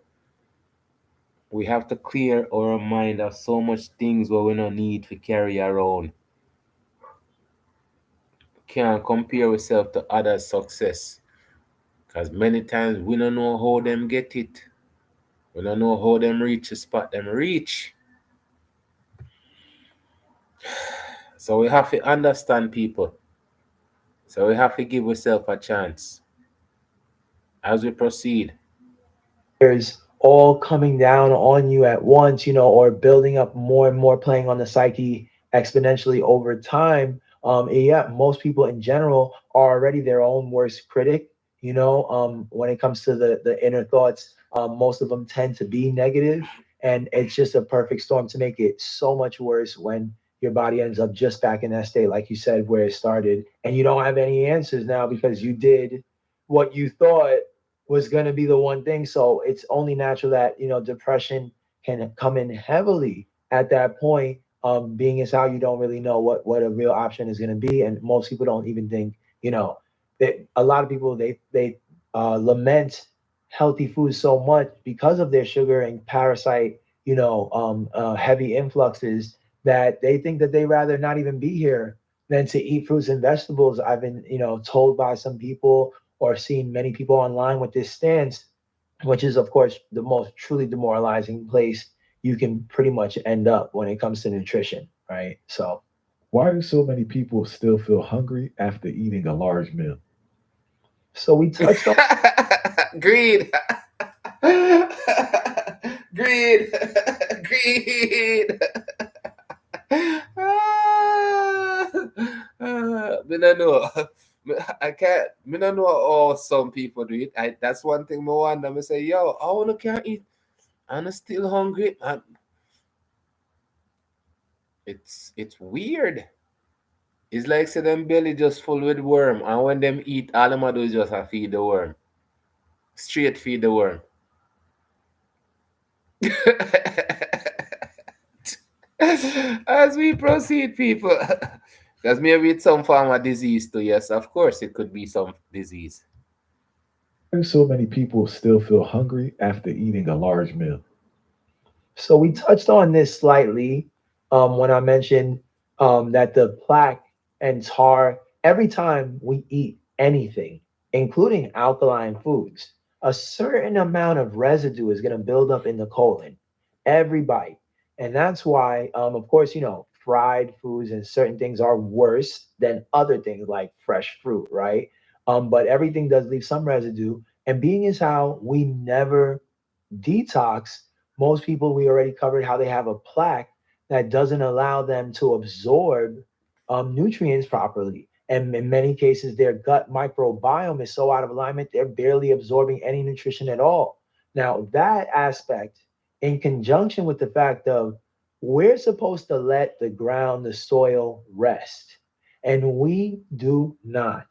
We have to clear our mind of so much things where we don't need to carry around. Can't compare ourselves to others' success. Because many times we don't know how them get it. We don't know how them reach the spot them reach. So we have to understand people. So we have to give ourselves a chance as we proceed. years all coming down on you at once, or building up more and more, playing on the psyche exponentially over time. Yeah, most people in general are already their own worst critic. When it comes to the inner thoughts, most of them tend to be negative, and it's just a perfect storm to make it so much worse when your body ends up just back in that state, like you said, where it started, and you don't have any answers now because you did what you thought was going to be the one thing. So it's only natural that depression can come in heavily at that point. Being as how you don't really know what a real option is going to be, and most people don't even think that a lot of people they lament healthy food so much because of their sugar and parasite heavy influxes, that they think that they rather not even be here than to eat fruits and vegetables. I've been told by some people or seen many people online with this stance, which is, of course, the most truly demoralizing place you can pretty much end up when it comes to nutrition, right? Why do so many people still feel hungry after eating a large meal? So we touched on Greed. Greed. Greed. Me no know. I can't. Me no know how some people do it. That's one thing. Me wonder. Me say, yo, I wanna can't eat. I'm still hungry. It's weird. It's like say them belly just full with worm, and when them eat, all them a do is just a feed the worm. Straight feed the worm. As we proceed, people. Because maybe it's some form of disease too. Yes, of course, it could be some disease. Why do so many people still feel hungry after eating a large meal? So we touched on this slightly when I mentioned that the plaque and tar, every time we eat anything, including alkaline foods, a certain amount of residue is going to build up in the colon every bite. And that's why, of course, fried foods and certain things are worse than other things like fresh fruit, right? But everything does leave some residue. And being is how we never detox, most people we already covered how they have a plaque that doesn't allow them to absorb nutrients properly. And in many cases, their gut microbiome is so out of alignment, they're barely absorbing any nutrition at all. Now, that aspect, in conjunction with the fact of we're supposed to let the ground, the soil rest, and we do not.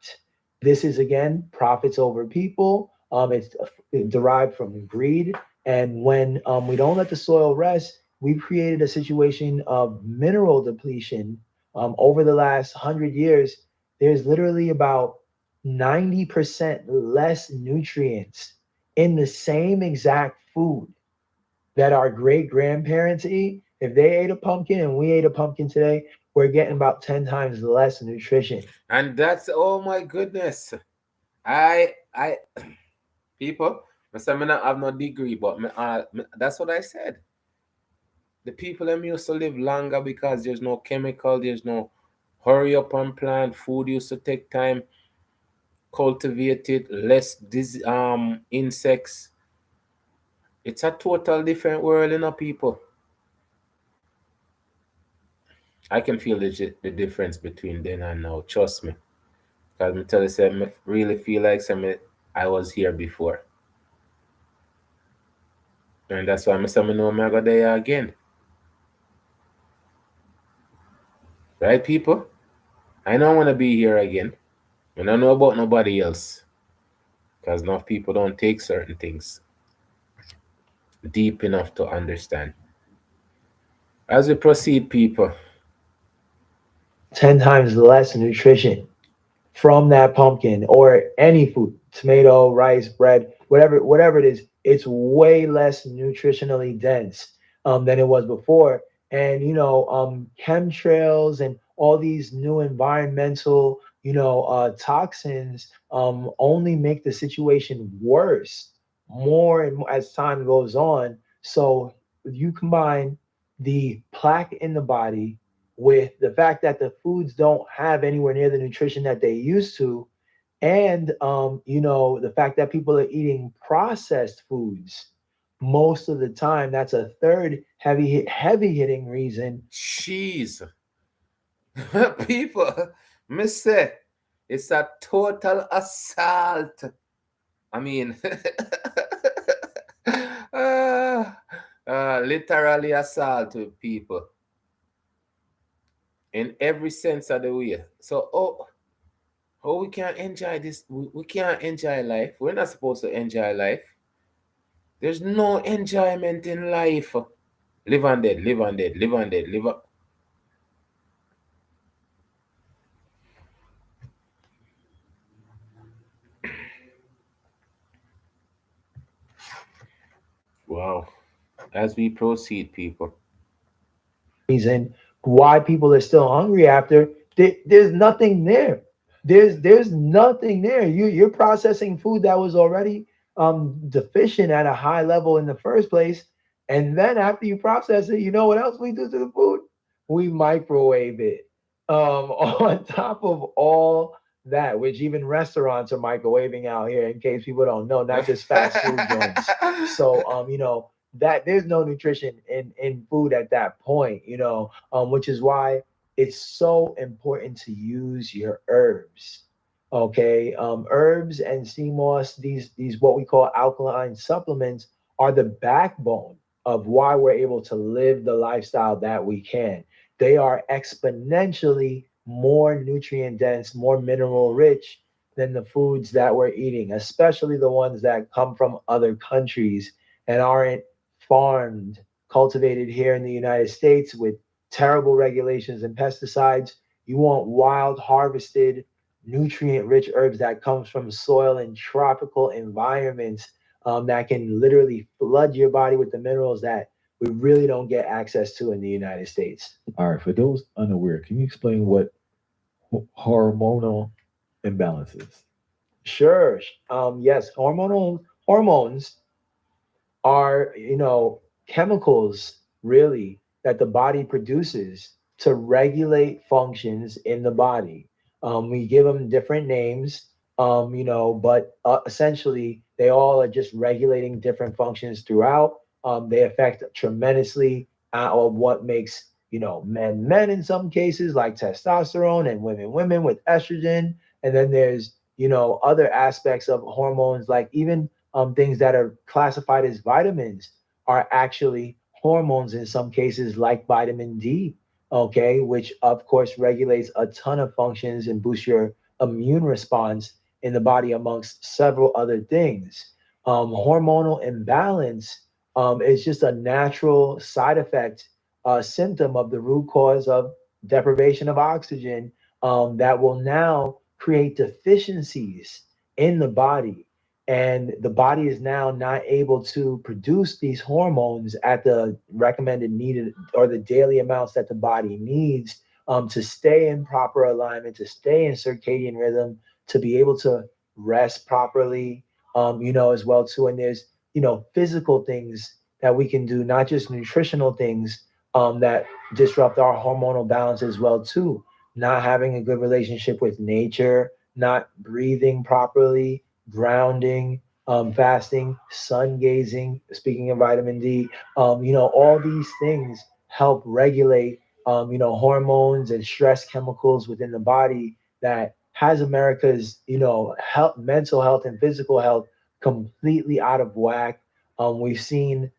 This is again profits over people. It's derived from greed, and when we don't let the soil rest, we've created a situation of mineral depletion Over the last 100 years, there's literally about 90% less nutrients in the same exact food that our great grandparents eat. If they ate a pumpkin and we ate a pumpkin today, we're getting about 10 times less nutrition. And that's, oh my goodness. I people, I say me not have no degree, but that's what I said. The people them used to live longer because there's no chemical, there's no hurry up and plant. Food used to take time, cultivated, less insects. It's a total different world, you know, people. I can feel the difference between then and now. Trust me. Because me tell you, say, me really feel like I was here before. And that's why I say me know me I go there again. Right, people? I don't want to be here again. I don't know about nobody else. Because enough people don't take certain things deep enough to understand. As we proceed, people, 10 times less nutrition from that pumpkin or any food, tomato, rice, bread, whatever it is, it's way less nutritionally dense than it was before. And chemtrails and all these new environmental toxins only make the situation worse more and more as time goes on. So you combine the plaque in the body with the fact that the foods don't have anywhere near the nutrition that they used to, and the fact that people are eating processed foods most of the time. That's a third heavy hitting reason. cheese. People, me say, it's a total assault. I mean, uh, literally assault with people in every sense of the way. So, oh, we can't enjoy this. We can't enjoy life. We're not supposed to enjoy life. There's no enjoyment in life. Live and dead, live and dead, live and dead, live. Wow. As we proceed, people. Reason why people are still hungry after. There's nothing there. There's nothing there. You're processing food that was already deficient at a high level in the first place, and then after you process it, you know what else we do to the food? We microwave it. On top of all that, which even restaurants are microwaving out here, in case people don't know, not just fast food joints. So that there's no nutrition in food at that point, which is why it's so important to use your herbs. Okay, herbs and sea moss, these what we call alkaline supplements, are the backbone of why we're able to live the lifestyle that we can. They are exponentially more nutrient dense, more mineral rich than the foods that we're eating, especially the ones that come from other countries and aren't farmed, cultivated here in the United States with terrible regulations and pesticides. You want wild, harvested, nutrient rich herbs that comes from soil in tropical environments that can literally flood your body with the minerals that we really don't get access to in the United States. All right, for those unaware, can you explain what hormonal imbalance is? Sure. Yes, hormones are chemicals really that the body produces to regulate functions in the body. We give them different names, but essentially they all are just regulating different functions throughout. They affect tremendously of what makes men in some cases, like testosterone, and women with estrogen. And then there's other aspects of hormones, like even things that are classified as vitamins are actually hormones in some cases, like vitamin D, okay, which of course regulates a ton of functions and boosts your immune response in the body, amongst several other things. Hormonal imbalance is just a natural side effect, symptom of the root cause of deprivation of oxygen, that will now create deficiencies in the body. And the body is now not able to produce these hormones at the recommended needed or the daily amounts that the body needs, to stay in proper alignment, to stay in circadian rhythm, to be able to rest properly, as well too. And there's, physical things that we can do, not just nutritional things, that disrupt our hormonal balance as well too. Not having a good relationship with nature, not breathing properly, grounding, fasting, sun gazing. Speaking of vitamin D, all these things help regulate, hormones and stress chemicals within the body that has America's, health, mental health and physical health completely out of whack. We've seen,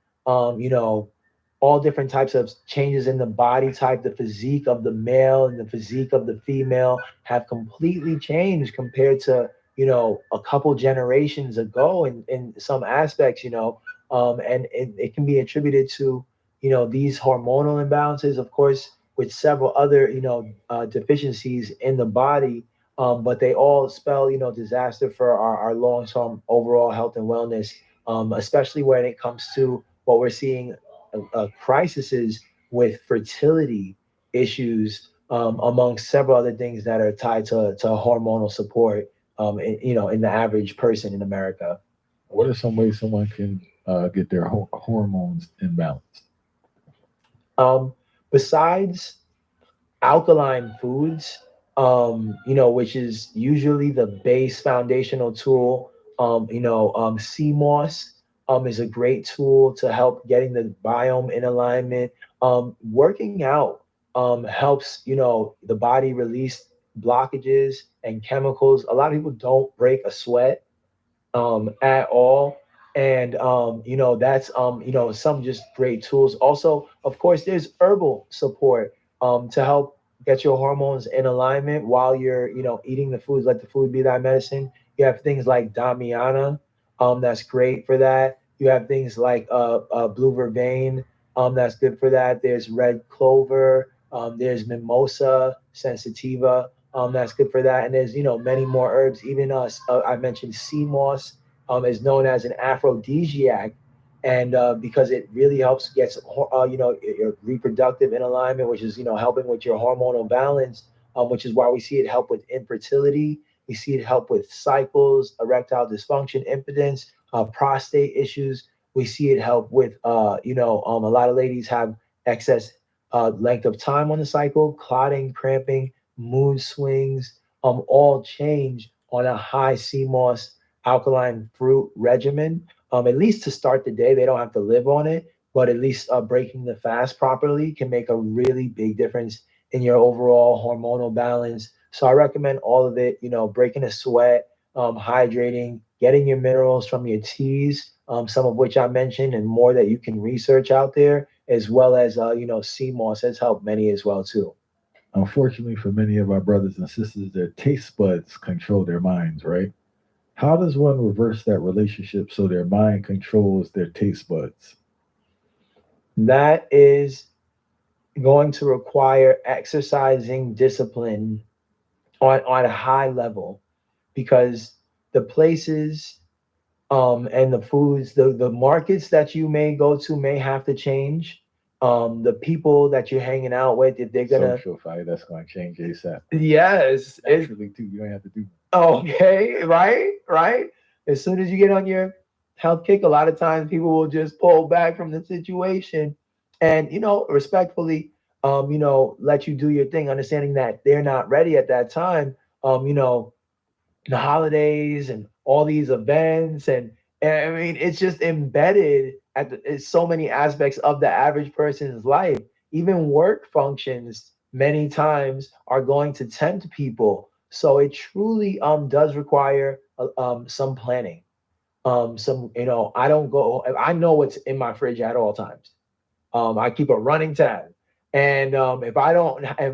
all different types of changes in the body type. The physique of the male and the physique of the female have completely changed compared to, a couple generations ago in some aspects, and it can be attributed to, these hormonal imbalances, of course, with several other, deficiencies in the body. But they all spell, disaster for our long-term overall health and wellness, especially when it comes to what we're seeing, crises with fertility issues, among several other things that are tied to hormonal support, in the average person in America. What are some ways someone can get their hormones imbalanced? Um, Besides alkaline foods, which is usually the base foundational tool. Sea moss, is a great tool to help getting the biome in alignment. Working out, helps, the body release blockages and chemicals. A lot of people don't break a sweat, at all. And, that's, some just great tools. Also, of course, there's herbal support, to help get your hormones in alignment while you're, eating the foods. Let the food be thy medicine. You have things like Damiana, that's great for that. You have things like, blue vervain, that's good for that. There's red clover. There's mimosa sensitiva, that's good for that. And there's, many more herbs. Even I mentioned sea moss, is known as an aphrodisiac, and, because it really helps get, your reproductive in alignment, which is, helping with your hormonal balance, which is why we see it help with infertility. We see it help with cycles, erectile dysfunction, impotence, prostate issues. We see it help with, a lot of ladies have excess, length of time on the cycle, clotting, cramping, mood swings, all change on a high CMOS alkaline fruit regimen. At least to start the day, they don't have to live on it, but at least, breaking the fast properly can make a really big difference in your overall hormonal balance. So I recommend all of it. Breaking a sweat, hydrating, getting your minerals from your teas, some of which I mentioned, and more that you can research out there, as well as, CMOS has helped many as well too. Unfortunately, for many of our brothers and sisters, their taste buds control their minds, right? How does one reverse that relationship so their mind controls their taste buds? That is going to require exercising discipline on a high level, because the places, and the foods, the markets that you may go to may have to change. The people that you're hanging out with, if they're gonna, Social fire, that's going to change ASAP. yes, it, Naturally, too. You don't have to do. okay, right. As soon as you get on your health kick, a lot of times people will just pull back from the situation, and, respectfully, let you do your thing, understanding that they're not ready at that time. The holidays and all these events, and I mean, it's just embedded at it's so many aspects of the average person's life. Even work functions many times are going to tempt people, so it truly, does require, some planning. Some, I don't go, I know what's in my fridge at all times. I keep a running tab. And, if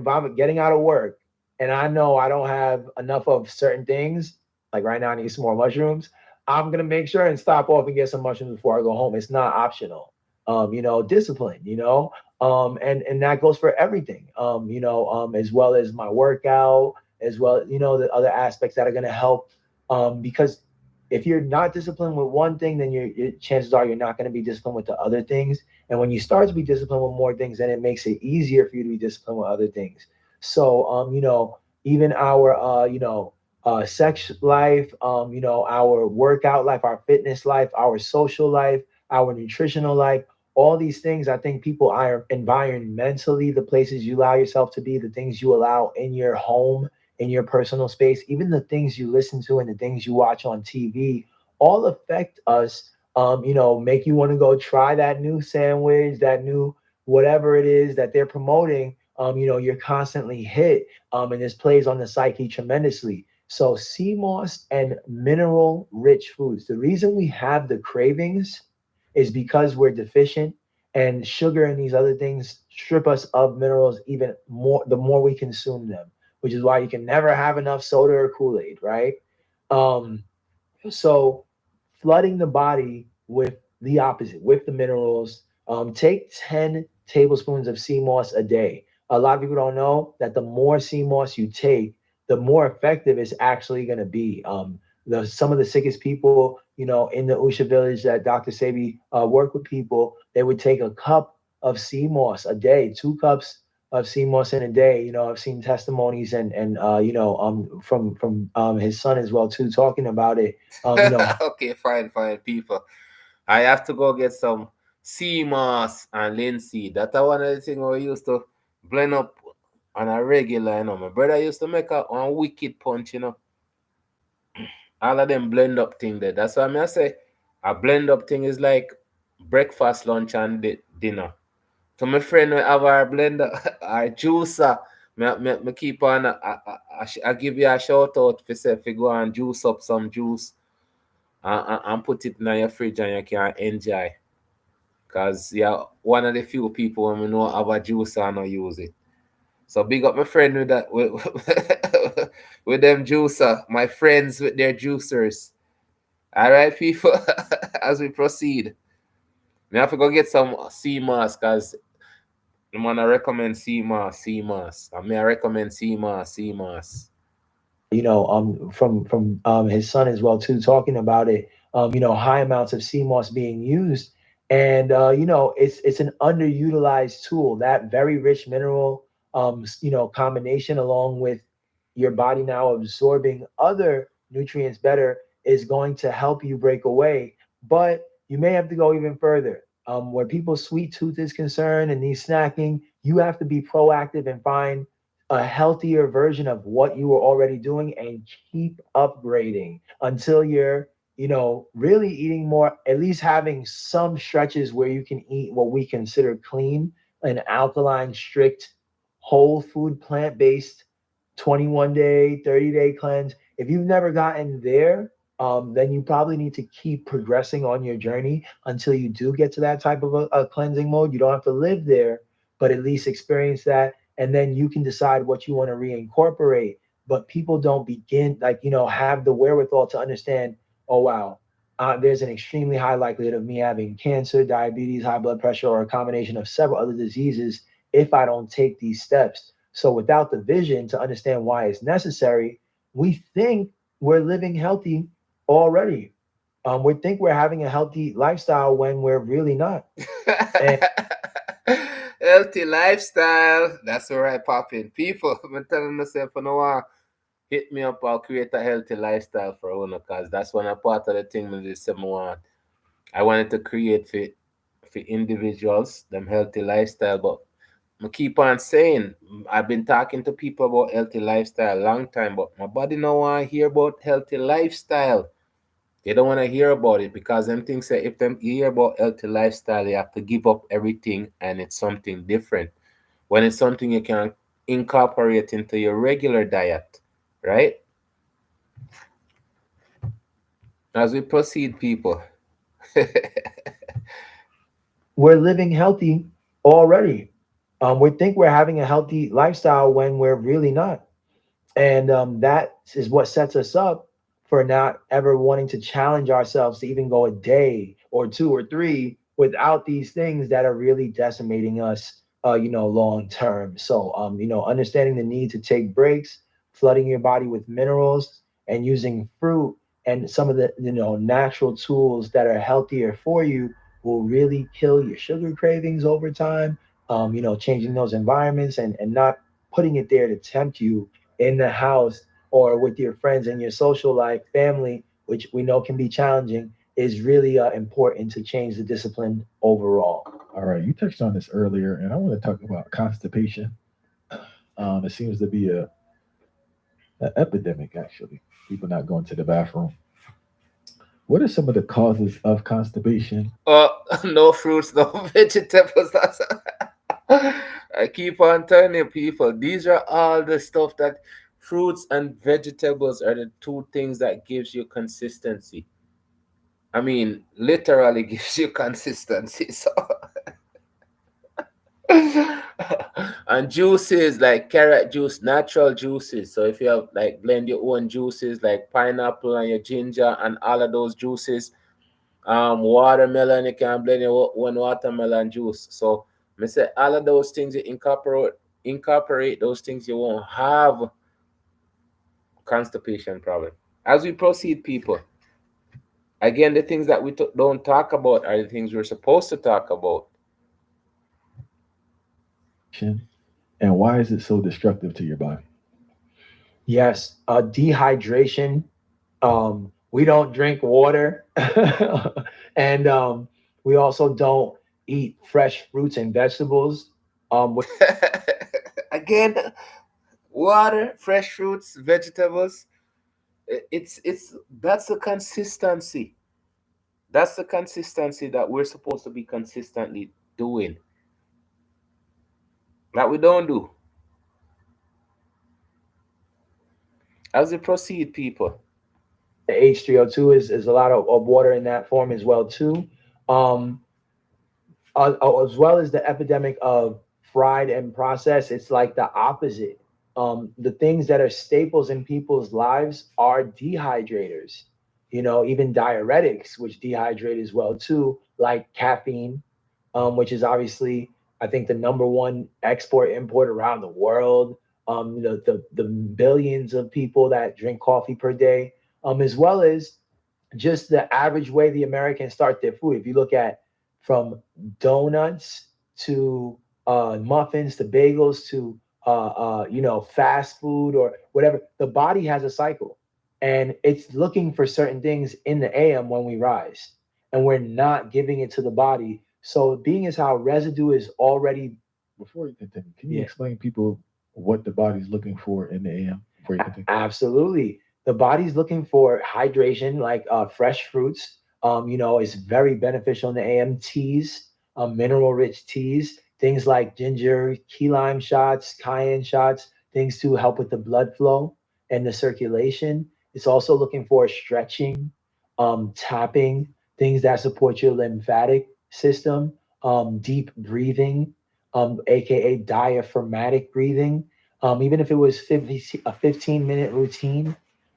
I'm getting out of work and I know I don't have enough of certain things, like right now I need some more mushrooms, I'm gonna make sure and stop off and get some mushrooms before I go home. It's not optional. Discipline. And that goes for everything. As well as my workout, as well, the other aspects that are going to help. Because if you're not disciplined with one thing, then your chances are you're not going to be disciplined with the other things. And when you start to be disciplined with more things, then it makes it easier for you to be disciplined with other things. So, even our, sex life, our workout life, our fitness life, our social life, our nutritional life, all these things, I think people are environmentally, the places you allow yourself to be, the things you allow in your home, in your personal space, even the things you listen to and the things you watch on TV, all affect us. Make you want to go try that new sandwich, that new whatever it is that they're promoting. You're constantly hit, and this plays on the psyche tremendously. So, sea moss and mineral rich foods. The reason we have the cravings is because we're deficient, and sugar and these other things strip us of minerals even more the more we consume them, which is why you can never have enough soda or Kool-Aid, right? um, so flooding the body with the opposite, with the minerals. Take 10 tablespoons of sea moss a day. A lot of people don't know that the more sea moss you take, the more effective it's actually going to be. Some of the sickest people, in the Usha village that Dr. Sebi worked with people, they would take a cup of sea moss a day, 2 cups of sea moss in a day. I've seen testimonies and from his son as well too, talking about it. Okay, fine, fine, people. I have to go get some sea moss and linseed. That's one of the things we used to blend up on a regular. My brother used to make a one wicked punch. All of them blend up thing there. That's why I say a blend up thing is like breakfast, lunch, and dinner. To my friend, we have our blender, our juicer. Me keep on. I give you a shout out for say if you go and juice up some juice and put it in your fridge and you can enjoy. Cause yeah, one of the few people when we know have a juicer and not use it. So big up my friend with that with them juicer. My friends with their juicers. All right, people. As we proceed, we have to go get some sea moss because I'm gonna recommend sea moss, sea moss. I mean, I recommend sea moss, sea moss. From his son as well too, talking about it. High amounts of sea moss being used, and it's an underutilized tool. That very rich mineral, combination along with your body now absorbing other nutrients better is going to help you break away. But you may have to go even further. Where people's sweet tooth is concerned and these snacking, you have to be proactive and find a healthier version of what you were already doing and keep upgrading until you're really eating more, at least having some stretches where you can eat what we consider clean, an alkaline strict whole food plant-based 21-day 30-day cleanse. If you've never gotten there, then you probably need to keep progressing on your journey until you do get to that type of a cleansing mode. You don't have to live there, but at least experience that, and then you can decide what you want to reincorporate. But people don't begin, have the wherewithal to understand, oh wow, there's an extremely high likelihood of me having cancer, diabetes, high blood pressure, or a combination of several other diseases if I don't take these steps. So without the vision to understand why it's necessary, we think we're living healthy already. We think we're having a healthy lifestyle when we're really not. And Healthy lifestyle. That's where I pop in. People, I'm telling myself, you know what? Hit me up. I'll create a healthy lifestyle for owner because that's one part of the thing with this want. I wanted to create for individuals them healthy lifestyle, but I keep on saying I've been talking to people about healthy lifestyle a long time, but my body no want to hear about healthy lifestyle. They don't want to hear about it because them things say if them hear about healthy lifestyle, they have to give up everything and it's something different. When it's something you can incorporate into your regular diet, right? As we proceed, people. we're living healthy already. We think we're having a healthy lifestyle when we're really not. And that is what sets us up for not ever wanting to challenge ourselves to even go a day or two or three without these things that are really decimating us long term. So, understanding the need to take breaks, flooding your body with minerals, and using fruit and some of the natural tools that are healthier for you will really kill your sugar cravings over time. Changing those environments and not putting it there to tempt you in the house or with your friends and your social life, family, which we know can be challenging, is really important to change the discipline overall. All right, you touched on this earlier, and I want to talk about constipation. It seems to be a epidemic, actually. People not going to the bathroom. What are some of the causes of constipation? No fruits, no vegetables. That's I keep on telling you, people, these are all the stuff that fruits and vegetables are the two things that gives you consistency. I mean, literally gives you consistency. So, and juices like carrot juice, natural juices. So if you have like blend your own juices like pineapple and your ginger and all of those juices, watermelon, you can blend your own watermelon juice. So me say all of those things you incorporate those things, you won't have constipation problem. As we proceed, people, again, the things that we don't talk about are the things we're supposed to talk about. And why is it so destructive to your body? Yes, dehydration. We don't drink water, and we also don't eat fresh fruits and vegetables. Again, water, fresh fruits, vegetables. It's that's the consistency. That's the consistency that we're supposed to be consistently doing. That we don't do. As we proceed, people. The H3O2 is a lot of water in that form as well too. Um, as well as the epidemic of fried and processed, it's like the opposite. The things that are staples in people's lives are dehydrators. Even diuretics, which dehydrate as well too, like caffeine, which is obviously, I think, the number one export import around the world. The billions of people that drink coffee per day, as well as just the average way the Americans start their food. If you look at from donuts to muffins to bagels to fast food or whatever, the body has a cycle, and it's looking for certain things in the AM when we rise, and we're not giving it to the body. So being as how residue is already, Before you continue, can you yeah, explain people what the body's looking for in the AM before you continue? absolutely. The body's looking for hydration, like fresh fruits. Is very beneficial in the AM. Teas, mineral-rich teas, things like ginger, key lime shots, cayenne shots, things to help with the blood flow and the circulation. It's also looking for stretching, tapping, things that support your lymphatic system, deep breathing, aka diaphragmatic breathing. Even if it was a 15-minute routine,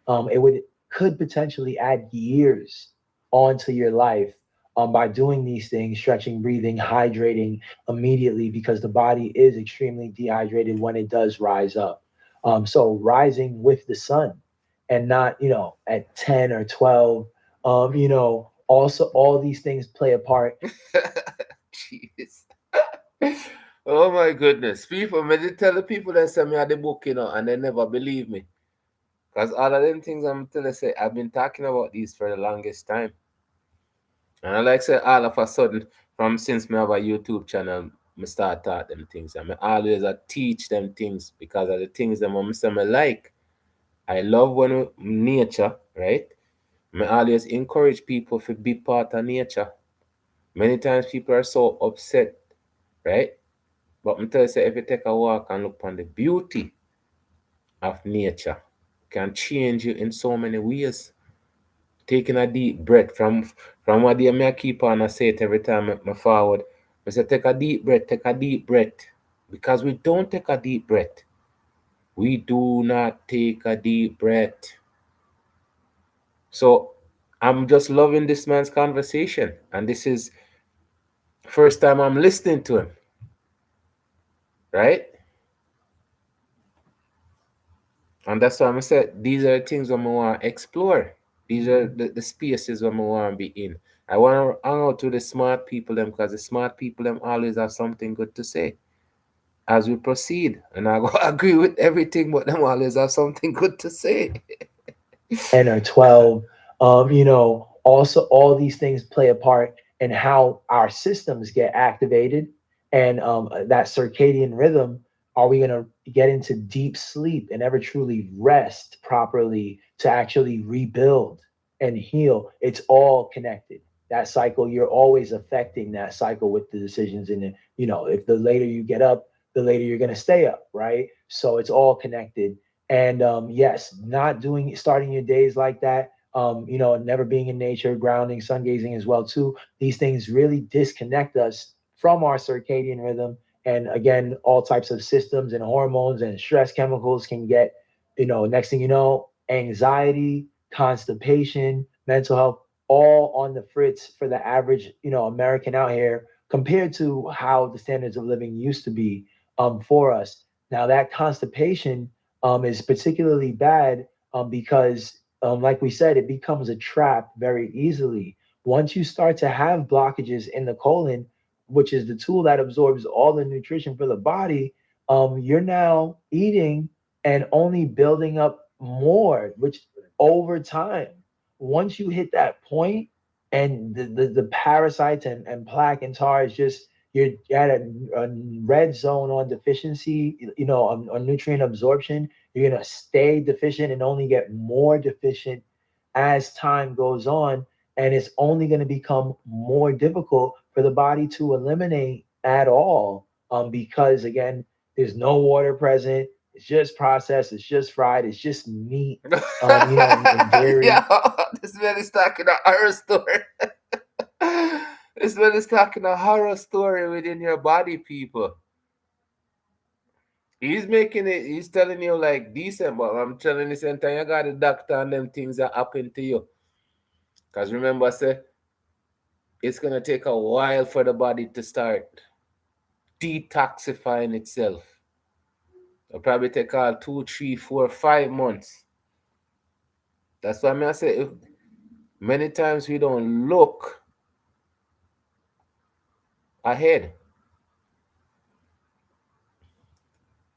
it would could potentially add years onto your life by doing these things, stretching, breathing, hydrating immediately, because the body is extremely dehydrated when it does rise up. So rising with the sun and not, at 10 or 12. Also all these things play a part. Jeez. Oh my goodness. People, me did tell the people that send me at the book, and they never believe me. Because all of them things I'm telling you, say, I've been talking about these for the longest time. And I like say all of a sudden, from since me have a YouTube channel, me start taught them things. And me always teach them things because of the things that I say me like. I love when nature, right? Me always encourage people to be part of nature. Many times people are so upset, right? But I'm telling you, say, if you take a walk and look on the beauty of nature, can change you in so many ways. Taking a deep breath from what day me I keep on I say it every time I forward. I say take a deep breath, take a deep breath. Because we don't take a deep breath. We do not take a deep breath. So I'm just loving this man's conversation. And this is first time I'm listening to him. right? And that's why I said these are the things that I want to explore. These are the spaces where I want to be in. I want to hang out with the smart people them because the smart people them always have something good to say as we proceed. And I go agree with everything, but them always have something good to say. 10 or 12. Also all these things play a part in how our systems get activated, and that circadian rhythm. Are we going to get into deep sleep and never truly rest properly to actually rebuild and heal? It's all connected. That cycle, you're always affecting that cycle with the decisions. And if the later you get up, the later you're going to stay up, right? So it's all connected. And yes, not doing starting your days like that, never being in nature, grounding, sun gazing as well too. These things really disconnect us from our circadian rhythm. And again, all types of systems and hormones and stress chemicals can get, next thing you know, anxiety, constipation, mental health, all on the fritz for the average, American out here compared to how the standards of living used to be for us. Now that constipation is particularly bad because, like we said, it becomes a trap very easily. Once you start to have blockages in the colon, which is the tool that absorbs all the nutrition for the body, you're now eating and only building up more, which over time, once you hit that point and the parasites and plaque and tar is just, you're at a red zone on deficiency, on nutrient absorption. You're going to stay deficient and only get more deficient as time goes on. And it's only going to become more difficult for the body to eliminate at all, because, again, there's no water present. It's just processed. It's just fried. It's just meat, and Yeah, dairy. this man is talking a horror story. This man is talking a horror story within your body, people. He's making it, he's telling you like decent, but I'm telling you, same time you got the doctor and them things that happen to you. Because remember, I said, it's going to take a while for the body to start detoxifying itself. It'll probably take all 2, 3, 4, 5 months. That's why I say, if many times we don't look ahead.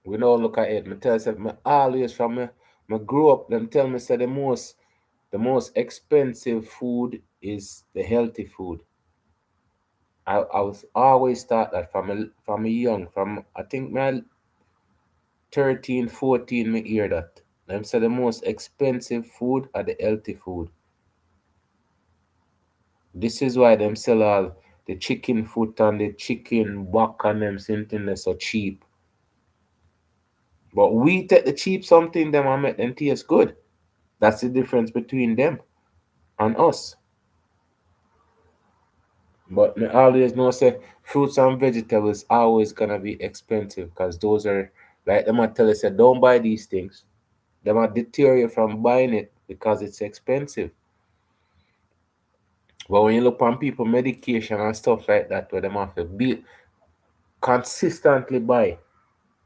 We don't look ahead. Me tell you, me always from me grew up, them tell me say the most expensive food is the healthy food. I was always taught that from a young, from I think my 13, 14, me hear that. Them say the most expensive food are the healthy food. This is why them sell all the chicken foot and the chicken back and them something that's so cheap. But we take the cheap something them and make them taste good. That's the difference between them and us. But me always know say fruits and vegetables always gonna be expensive because those are like them I tell you say don't buy these things. They might deter you from buying it because it's expensive. But when you look on people medication and stuff like that, where them have to be consistently buy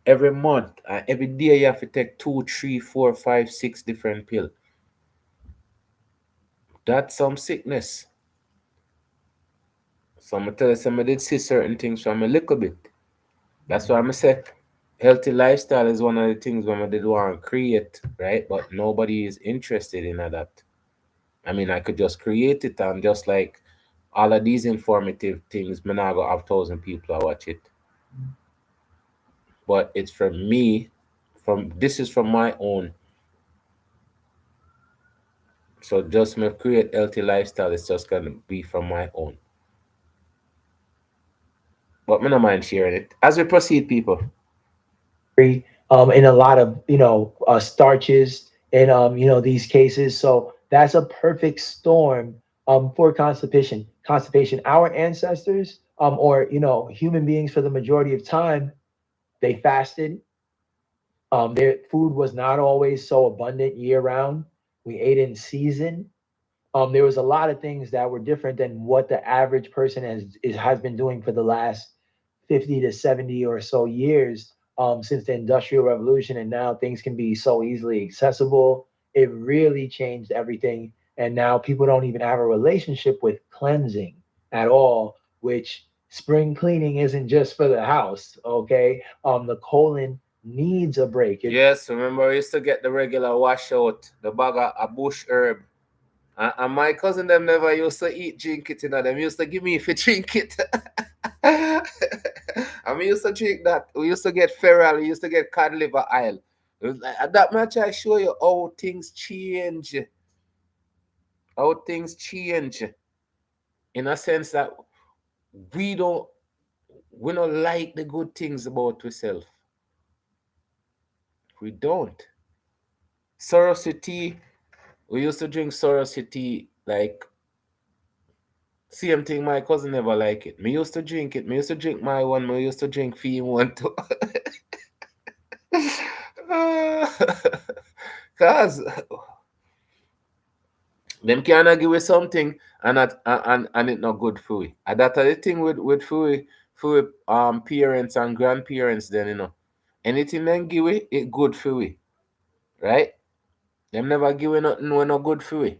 every month and every day you have to take 2, 3, 4, 5, 6 different pills. That's some sickness. So I'm tell you, some I did see certain things from a little bit. That's why I'm say healthy lifestyle is one of the things when I did want to create, right? But nobody is interested in that. I mean, I could just create it and just like all of these informative things, me not go have 1,000 people I watch it. But it's from me, from this is from my own. So just me create healthy lifestyle. It's just gonna be from my own. But me no mind sharing it. As we proceed, people. In a lot of starches in these cases. So that's a perfect storm for constipation. Our ancestors, or human beings, for the majority of time, they fasted. Their food was not always so abundant year round. We ate in season. There was a lot of things that were different than what the average person has been doing for the last 50 to 70 or so years. since the Industrial Revolution, and now things can be so easily accessible. It really changed everything. And now people don't even have a relationship with cleansing at all, which spring cleaning isn't just for the house, okay? The colon needs a break. Yes, remember we used to get the regular washout, the bag of a bush herb. And my cousin them never used to eat drink it, you know. Them used to give me if you drink it. And we used to drink that. We used to get feral, we used to get cod liver oil. It was like, at that much I show you how things change. How things change. In a sense that we don't we don't like the good things about ourselves. We don't. Sorosity, we used to drink sorosity like same thing. My cousin never like it. Me used to drink it. Me used to drink my one. Me used to drink fee one too. Cause them cannot give you something and and it not good for we. And that's the thing with for we, parents and grandparents. Then anything them give we, it good for we, right? Them never give we nothing when not good for we.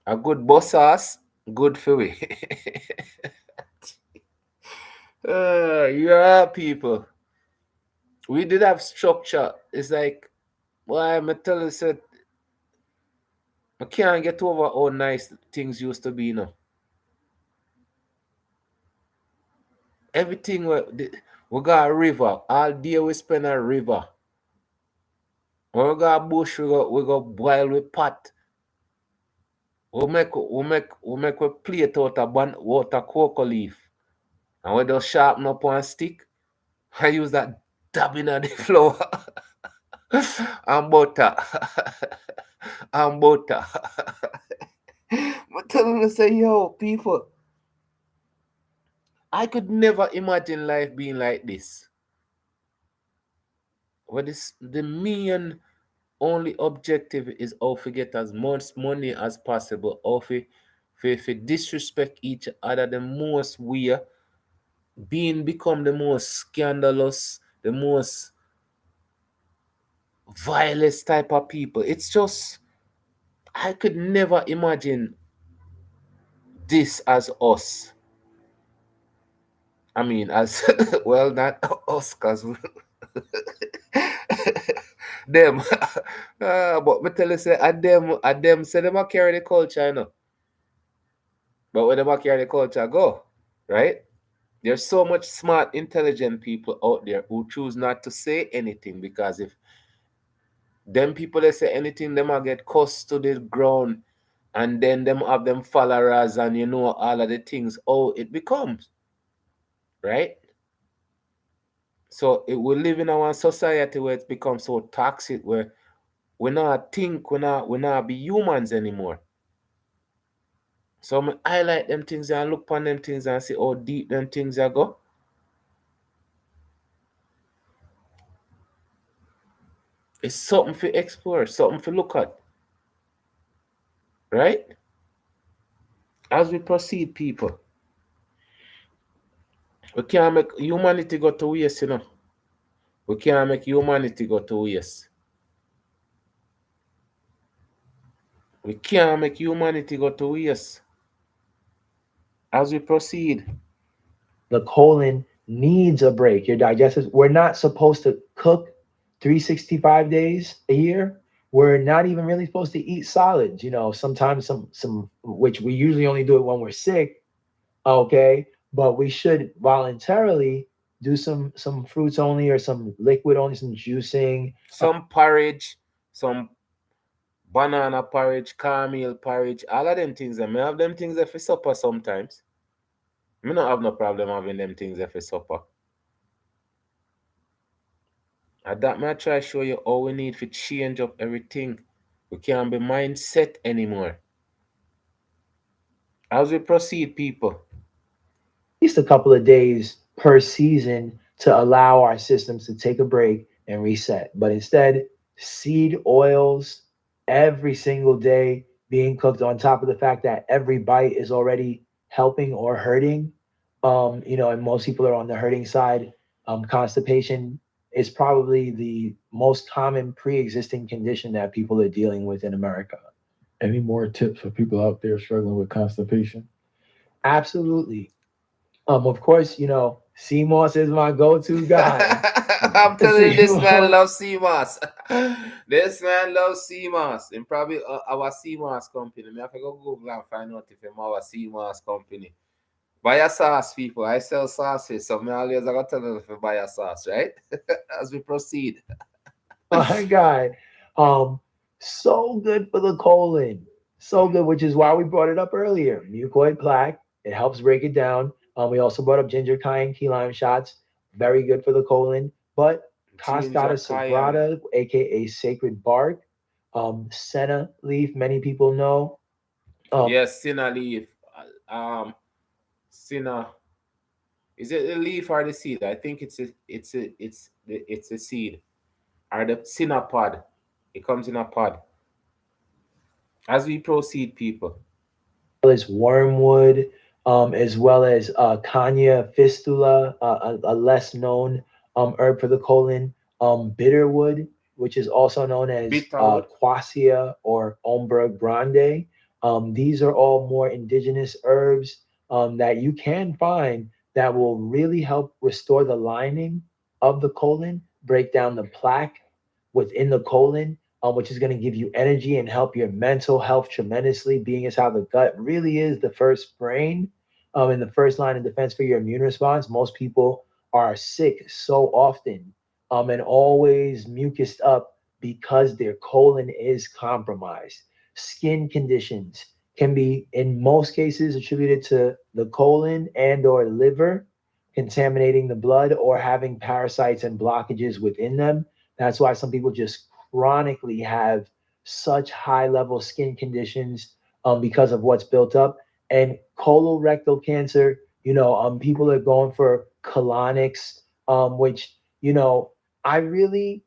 A good boss ass, good for we. Yeah, people. We did have structure. It's like, why I'm telling you, said, I can't get over how nice things used to be, Everything we got a river. All day we spend a river. When we got a bush, we go boil with pot. We make we plate out of water cocoa leaf. And we just sharpen up one stick. I use that dabbing on the flour. And butter. And butter. But telling you say, yo, people, I could never imagine life being like this. What is the main only objective is how to get as much money as possible, how to disrespect each other the most we are being become the most scandalous, the most vilest type of people. It's just I could never imagine this as us. I mean, as well, not us, cause them. But me tell you, say, at them, say them a carry the culture, But where them a carry the culture go, right? There's so much smart, intelligent people out there who choose not to say anything because if them people they say anything, them will get cussed to the ground, and then them have them followers and all of the things. Oh, it becomes right. So it will live in our society where it becomes so toxic where we not think we not be humans anymore. So I highlight them things and look upon them things and see how deep them things are go. It's something to explore, something to look at, right? As we proceed, people, we can't make humanity go to waste. We can't make humanity go to waste. We can't make humanity go to waste. As we proceed, The colon needs a break. Your digestive, we're not supposed to cook 365 days a year. We're not even really supposed to eat solids. Sometimes some which we usually only do it when we're sick, okay? But we should voluntarily do some fruits only or some liquid only, some juicing. some porridge, some banana porridge, caramel porridge, all of them things. I may have them things there for supper sometimes. Me not have no problem having them things there for supper. And that may I try show you how we need to change up everything. We can't be mindset anymore. As we proceed, people. Least a couple of days per season to allow our systems to take a break and reset. But instead, seed oils every single day being cooked on top of the fact that every bite is already helping or hurting. And most people are on the hurting side. Constipation is probably the most common pre-existing condition that people are dealing with in America. Any more tips for people out there struggling with constipation? Absolutely. Of course, sea moss is my go-to guy. I'm telling you, Sea this man moss. loves CMOS. This man loves CMOS. And probably our CMOS company. Me have to go Google and find out if I'm our CMOS company. Buy a sauce, people. I sell sauces, so me always I gotta tell them if you buy a sauce, right? As we proceed. My God. Um, so good for the colon. So good, which is why we brought it up earlier. Mucoid plaque, it helps break it down. We also brought up ginger, cayenne, key lime shots. Very good for the colon. But Cascata Ginger cayenne. sagrada, aka sacred bark, senna leaf, many people know. Um, Yes, Sinner leaf. Um, Sinner. Is it the leaf or the seed? I think it's a seed. Or the Sinner pod. It comes in a pod. As we proceed, people. as wormwood, as well as Cania fistula, a less known herb for the colon, bitterwood, which is also known as Bitterwood. quassia or ombra grande. These are all more indigenous herbs that you can find that will really help restore the lining of the colon, break down the plaque within the colon, which is going to give you energy and help your mental health tremendously, being as how the gut really is the first brain and the first line of defense for your immune response. Most people are sick so often and always mucused up because their colon is compromised. Skin conditions can be, in most cases, attributed to the colon and or liver contaminating the blood or having parasites and blockages within them. That's why some people just chronically have such high level skin conditions because of what's built up. And colorectal cancer, people are going for colonics, which, I really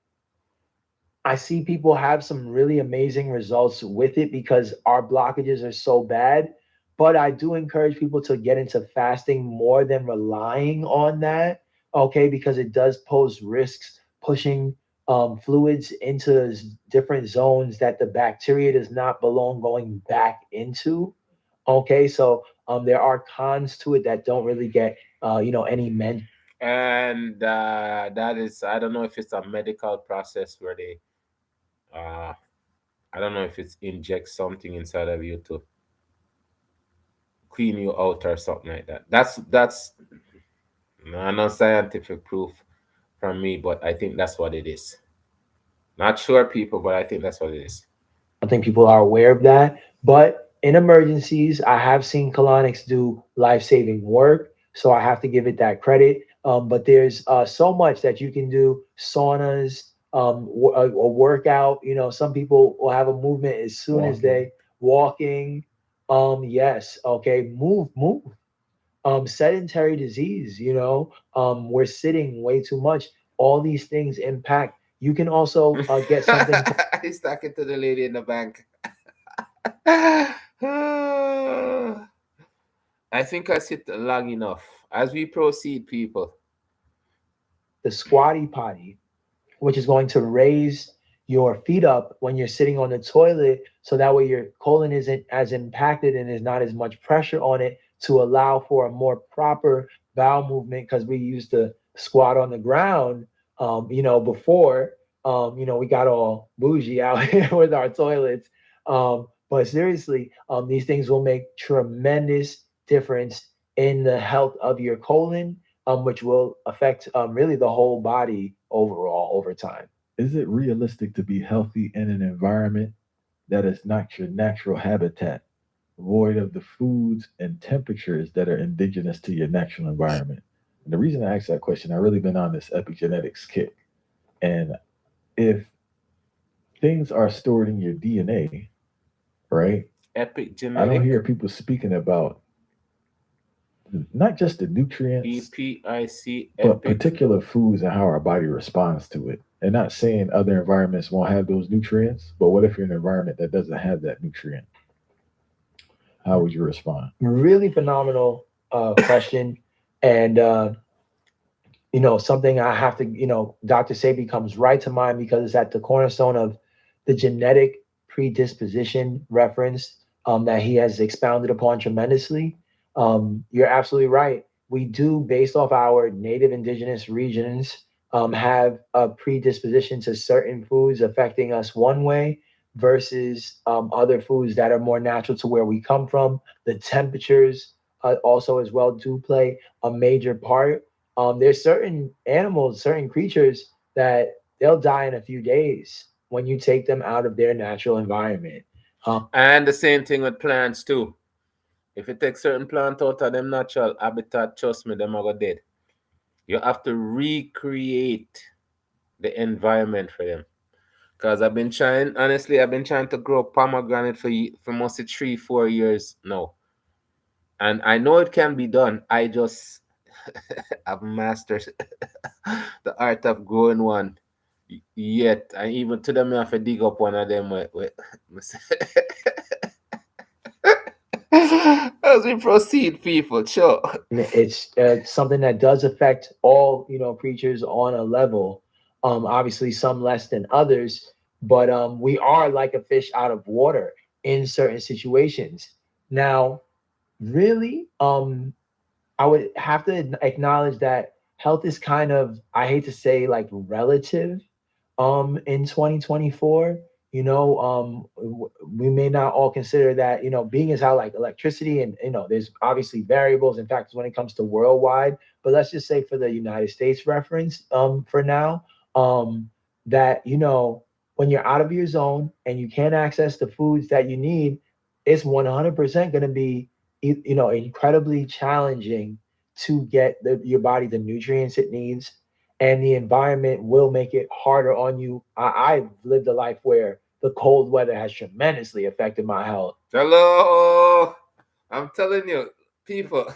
I see people have some really amazing results with it because our blockages are so bad. But I do encourage people to get into fasting more than relying on that, okay? Because it does pose risks pushing fluids into different zones that the bacteria does not belong going back into. Okay, so there are cons to it that don't really get any mention. And that is, I don't know if it's a medical process where they, uh, I don't know if it's inject something inside of you to clean you out or something like that. That's no scientific proof from me, but I think that's what it is. Not sure, people, but I think that's what it is. I think people are aware of that. But in emergencies, I have seen colonics do life saving work. So I have to give it that credit. But there's so much that you can do saunas, a workout. Some people will have a movement as soon as Walking. they walking. Yes. Okay. Move. Sedentary disease, we're sitting way too much. All these things impact. You can also get something He's talking to the lady in the bank. I think I sit long enough. As we proceed, people. the squatty potty, which is going to raise your feet up when you're sitting on the toilet so that way your colon isn't as impacted and there's not as much pressure on it to allow for a more proper bowel movement because we used to squat on the ground before we got all bougie out here with our toilets. But seriously, these things will make tremendous difference in the health of your colon, which will affect really the whole body overall over time. Is it realistic to be healthy in an environment that is not your natural habitat, void of the foods and temperatures that are indigenous to your natural environment? And the reason I asked that question, I've really been on this epigenetics kick. And if things are stored in your DNA, right? Epic I don't genetic. hear people speaking about not just the nutrients, EPIC but epic. particular foods and how our body responds to it. And not saying other environments won't have those nutrients, but what if you're in an environment that doesn't have that nutrient? How would you respond? Really phenomenal question. And something I have to, Dr. Sabi comes right to mind because it's at the cornerstone of the genetic predisposition reference that he has expounded upon tremendously. You're absolutely right. We do, based off our native indigenous regions, have a predisposition to certain foods affecting us one way versus other foods that are more natural to where we come from. The temperatures also as well do play a major part. There's certain animals, certain creatures that they'll die in a few days when you take them out of their natural environment. And the same thing with plants too. If you take certain plant out of them natural habitat, trust me, them are go dead. You have to recreate the environment for them. Cause I've been trying, honestly, I've been trying to grow pomegranate for mostly 3, 4 years now, and I know it can be done. I just have mastered the art of growing one yet. And even to them, I have to dig up one of them. As we proceed, people, sure. It's something that does affect all creatures on a level. Obviously, some less than others, but we are like a fish out of water in certain situations. Now, really, I would have to acknowledge that health is kind of, I hate to say, like relative in 2024. We may not all consider that, being is how like electricity, and there's obviously variables and factors when it comes to worldwide, but let's just say for the United States reference, for now, that when you're out of your zone and you can't access the foods that you need, it's 100% going to be incredibly challenging to get your body the nutrients it needs, and the environment will make it harder on you. I've lived a life where the cold weather has tremendously affected my health. Hello, I'm telling you, people.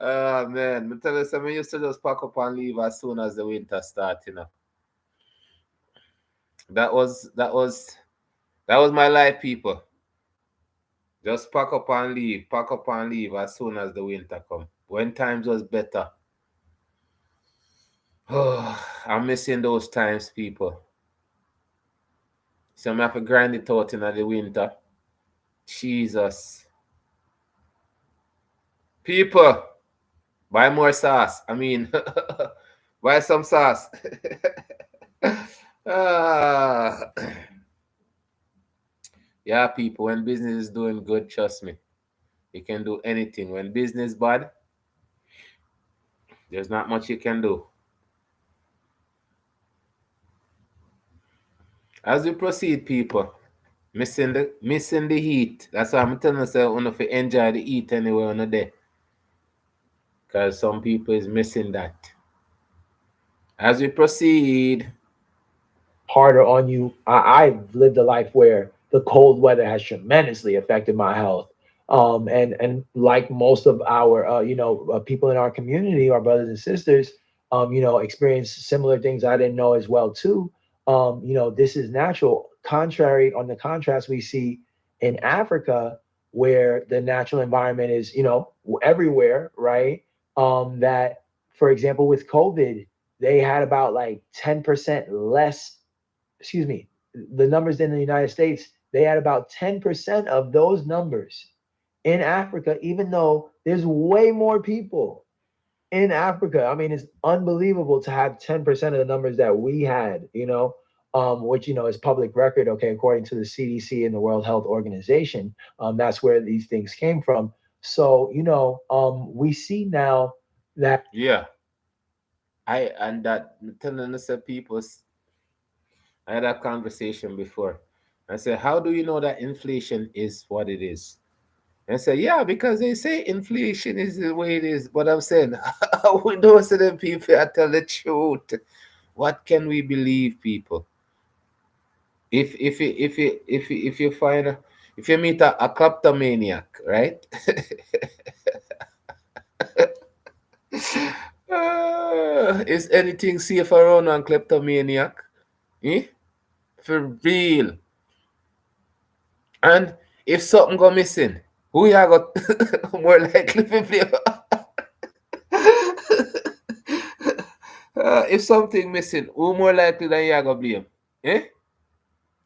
Oh man, I tell you something. I used to just pack up and leave as soon as the winter started. That was my life, people. Just pack up and leave as soon as the winter come. When times was better. Oh, I'm missing those times, people. So I'm have to grind it out in the winter. Jesus. People, buy more sauce. I mean, buy some sauce. Ah, yeah, people, when business is doing good, trust me, you can do anything. When business bad, there's not much you can do. As we proceed, people, missing the heat. That's why I'm telling you, if you enjoy the heat anywhere on the day. Because some people is missing that. As we proceed. Harder on you. I've lived a life where the cold weather has tremendously affected my health. And like most of our, people in our community, our brothers and sisters, experience similar things I didn't know as well too. This is natural. Contrary on the contrast we see in Africa, where the natural environment is, everywhere, right? That, for example, with COVID, they had about like 10% less, excuse me, the numbers in the United States, they had about 10% of those numbers in Africa, even though there's way more people in Africa. I mean, it's unbelievable to have 10% of the numbers that we had, which, is public record, okay, according to the CDC and the World Health Organization. That's where these things came from. So, we see now that. Yeah. And that I'm telling us that people, I had a conversation before. I said, how do you know that inflation is what it is? And I said, yeah, because they say inflation is the way it is. But I'm saying, we don't see them people I tell the truth. What can we believe, people? If you find if you meet a kleptomaniac, right? Is anything safe around a kleptomaniac? Eh? For real. And if something go missing, who you got more likely to play? If something missing, who more likely than you gonna blame? Eh?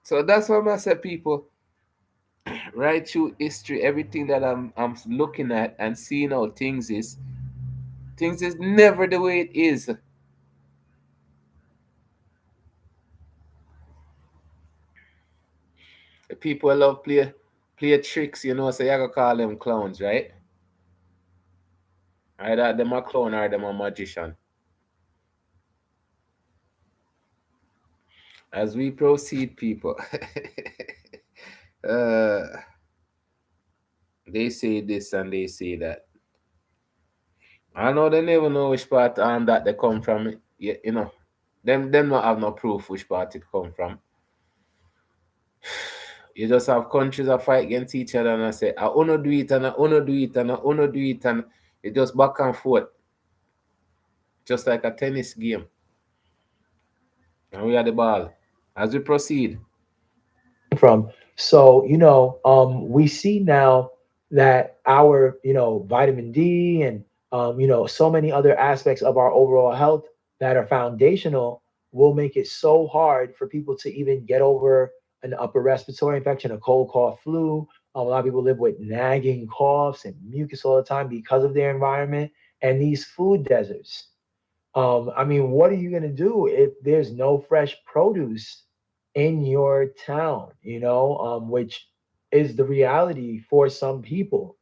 So that's why I say people right through history, everything that I'm looking at and seeing how things is never the way it is. The people love play tricks, so you gotta call them clowns, right? Either them a clown or them a magician. As we proceed, people, uh, they say this and they say that. I know they never know which part that they come from. Them not have no proof which part it come from. You just have countries that fight against each other and I say, I wanna do it and I wanna do it and I wanna do it and it just back and forth, just like a tennis game. And we are the ball. As we proceed. from. So, we see now that our, vitamin D and, so many other aspects of our overall health that are foundational will make it so hard for people to even get over an upper respiratory infection, a cold, cough, flu. A lot of people live with nagging coughs and mucus all the time because of their environment and these food deserts. I mean, what are you going to do if there's no fresh produce in your town, which is the reality for some people.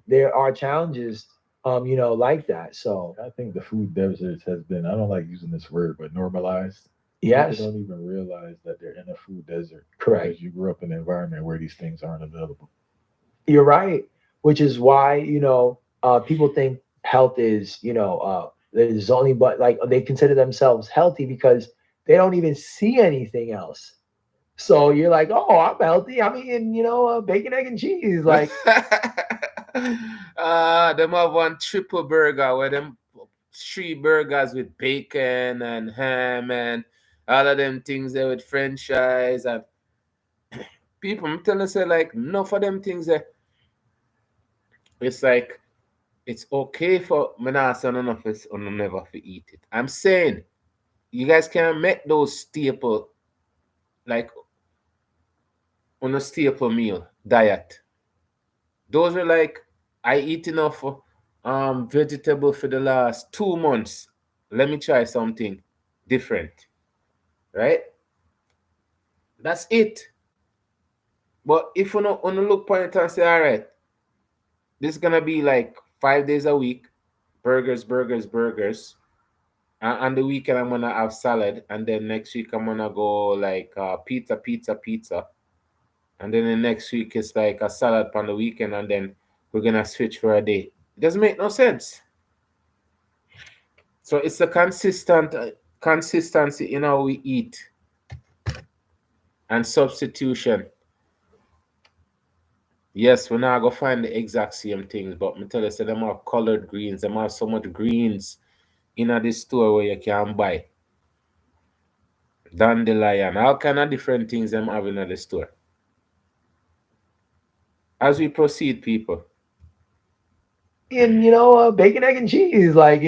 There are challenges, like that. So, I think the food deserts has been, I don't like using this word, but normalized. People yes, don't even realize that they're in a food desert correct. because you grew up in an environment where these things aren't available. You're right, which is why, people think health is, there's only but like they consider themselves healthy because they don't even see anything else. So you're like, oh, I'm healthy. I'm eating, bacon, egg, and cheese. Like, Them have one triple burger where them three burgers with bacon and ham and all of them things there with french fries and people I'm telling you say like enough of them things there. It's like it's okay for me not say none of us on never to eat it. I'm saying you guys can make those staple like on a staple meal diet. Those are like I eat enough vegetable for the last 2 months. Let me try something different, right? That's it. But if you not on the look point and say, all right, this is gonna be like 5 days a week, burgers, burgers, burgers. And on the weekend I'm gonna have salad, and then next week I'm gonna go like pizza, pizza, pizza. And then the next week it's like a salad on the weekend, and then we're gonna switch for a day. It doesn't make no sense. So it's a consistent consistency in how we eat and substitution. Yes, we're not gonna find the exact same things, but me tell you, say them have colored greens. Them have so much greens in a this store where you can buy dandelion, all kind of different things them have in the store. As we proceed, people. and bacon, egg, and cheese. Like,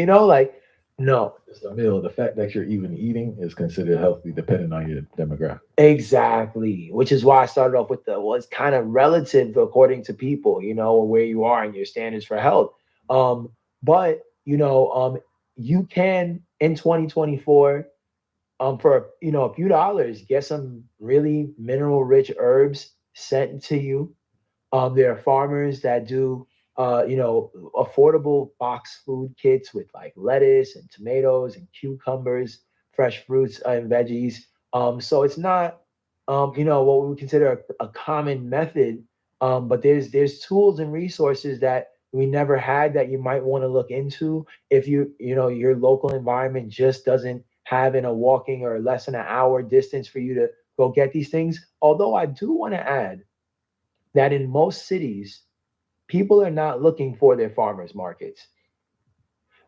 no, It's a meal. The fact that you're even eating is considered healthy depending on your demographic. exactly. Which is why I started off with the well, it's kind of relative according to people, or where you are and your standards for health. But you can in 2024, for a few dollars, get some really mineral rich herbs sent to you. There are farmers that do, affordable box food kits with like lettuce and tomatoes and cucumbers, fresh fruits and veggies. So it's not, what we would consider a common method. But there's tools and resources that we never had that you might want to look into if your local environment just doesn't have in a walking or less than an hour distance for you to go get these things. Although I do want to add that in most cities, people are not looking for their farmers markets.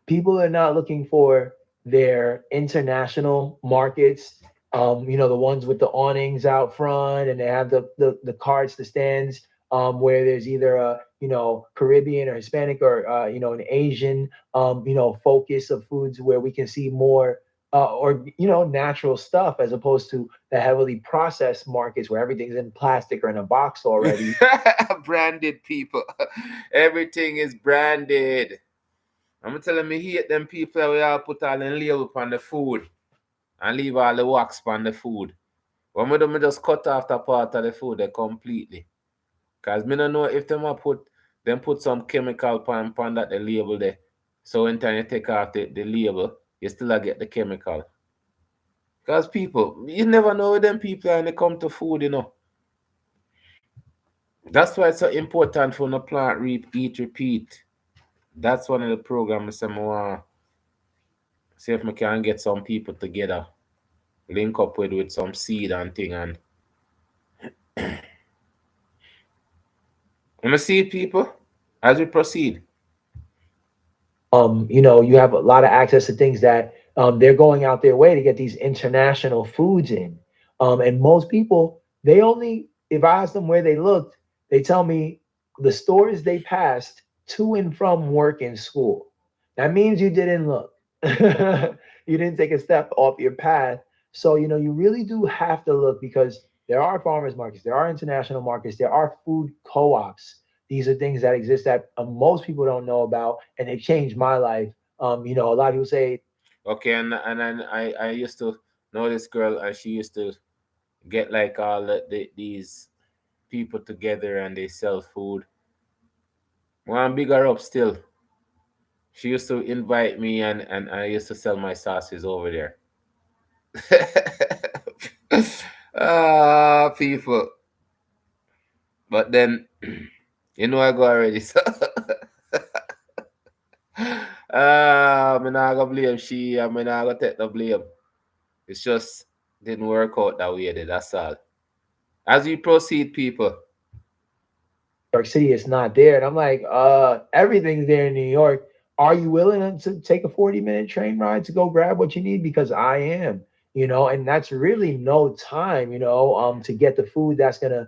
People are not looking for their international markets. The ones with the awnings out front and they have the carts, the stands. where there's either a Caribbean or Hispanic or an Asian focus of foods where we can see more or natural stuff as opposed to the heavily processed markets where everything's in plastic or in a box already. Branded people. Everything is branded. I'm telling me hate them people that we all put all the label on the food and leave all the wax on the food. When we do, me just cut off the part of the food they completely. Cause me don't know if them put some chemical pan that the label there. So when time you take off the label, you still a get the chemical. Cause people, you never know with them people when they come to food. That's why it's so important for no plant eat repeat. That's one of the programs I want see if I can get some people together, link up with some seed and thing and I'm gonna see people as we proceed. You have a lot of access to things that they're going out their way to get these international foods in. And most people, they only, if I ask them where they looked, they tell me the stores they passed to and from work and school. That means you didn't look. You didn't take a step off your path. So, you really do have to look because there are farmers markets, there are international markets, there are food co ops. These are things that exist that most people don't know about, and they changed my life. A lot of people say, Okay, and then I used to know this girl and she used to get like all these people together and they sell food. One bigger up still. She used to invite me and I used to sell my sauces over there. Ah, people. But then, I go already. So, me not gonna blame she and me not gonna take the blame. It's just didn't work out that way. That's all. As we proceed, people. York City is not there. And I'm like, everything's there in New York. Are you willing to take a 40-minute train ride to go grab what you need? Because I am, and that's really no time, to get the food that's gonna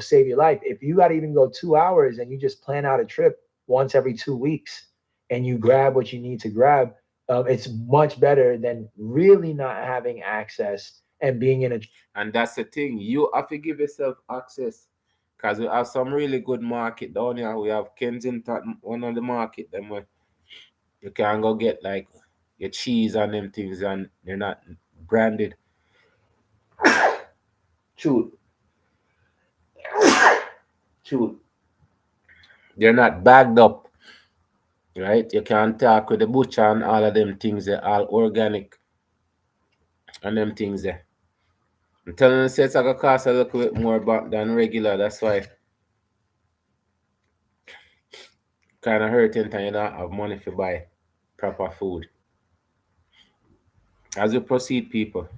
save your life. If you gotta even go 2 hours and you just plan out a trip once every 2 weeks and you grab what you need to grab, it's much better than really not having access and being in a And that's the thing. You have to give yourself access. Because we have some really good market down here. We have Kensington, one of the market, them where you can go get like your cheese and them things and they're not branded. shoot, shoot. They're not bagged up, right? You can talk with the butcher and all of them things. They're all organic and them things there. I'm telling you, say it's gonna cost a little bit more than regular. That's why kind of hurting time you don't have money to buy proper food. As we proceed, people.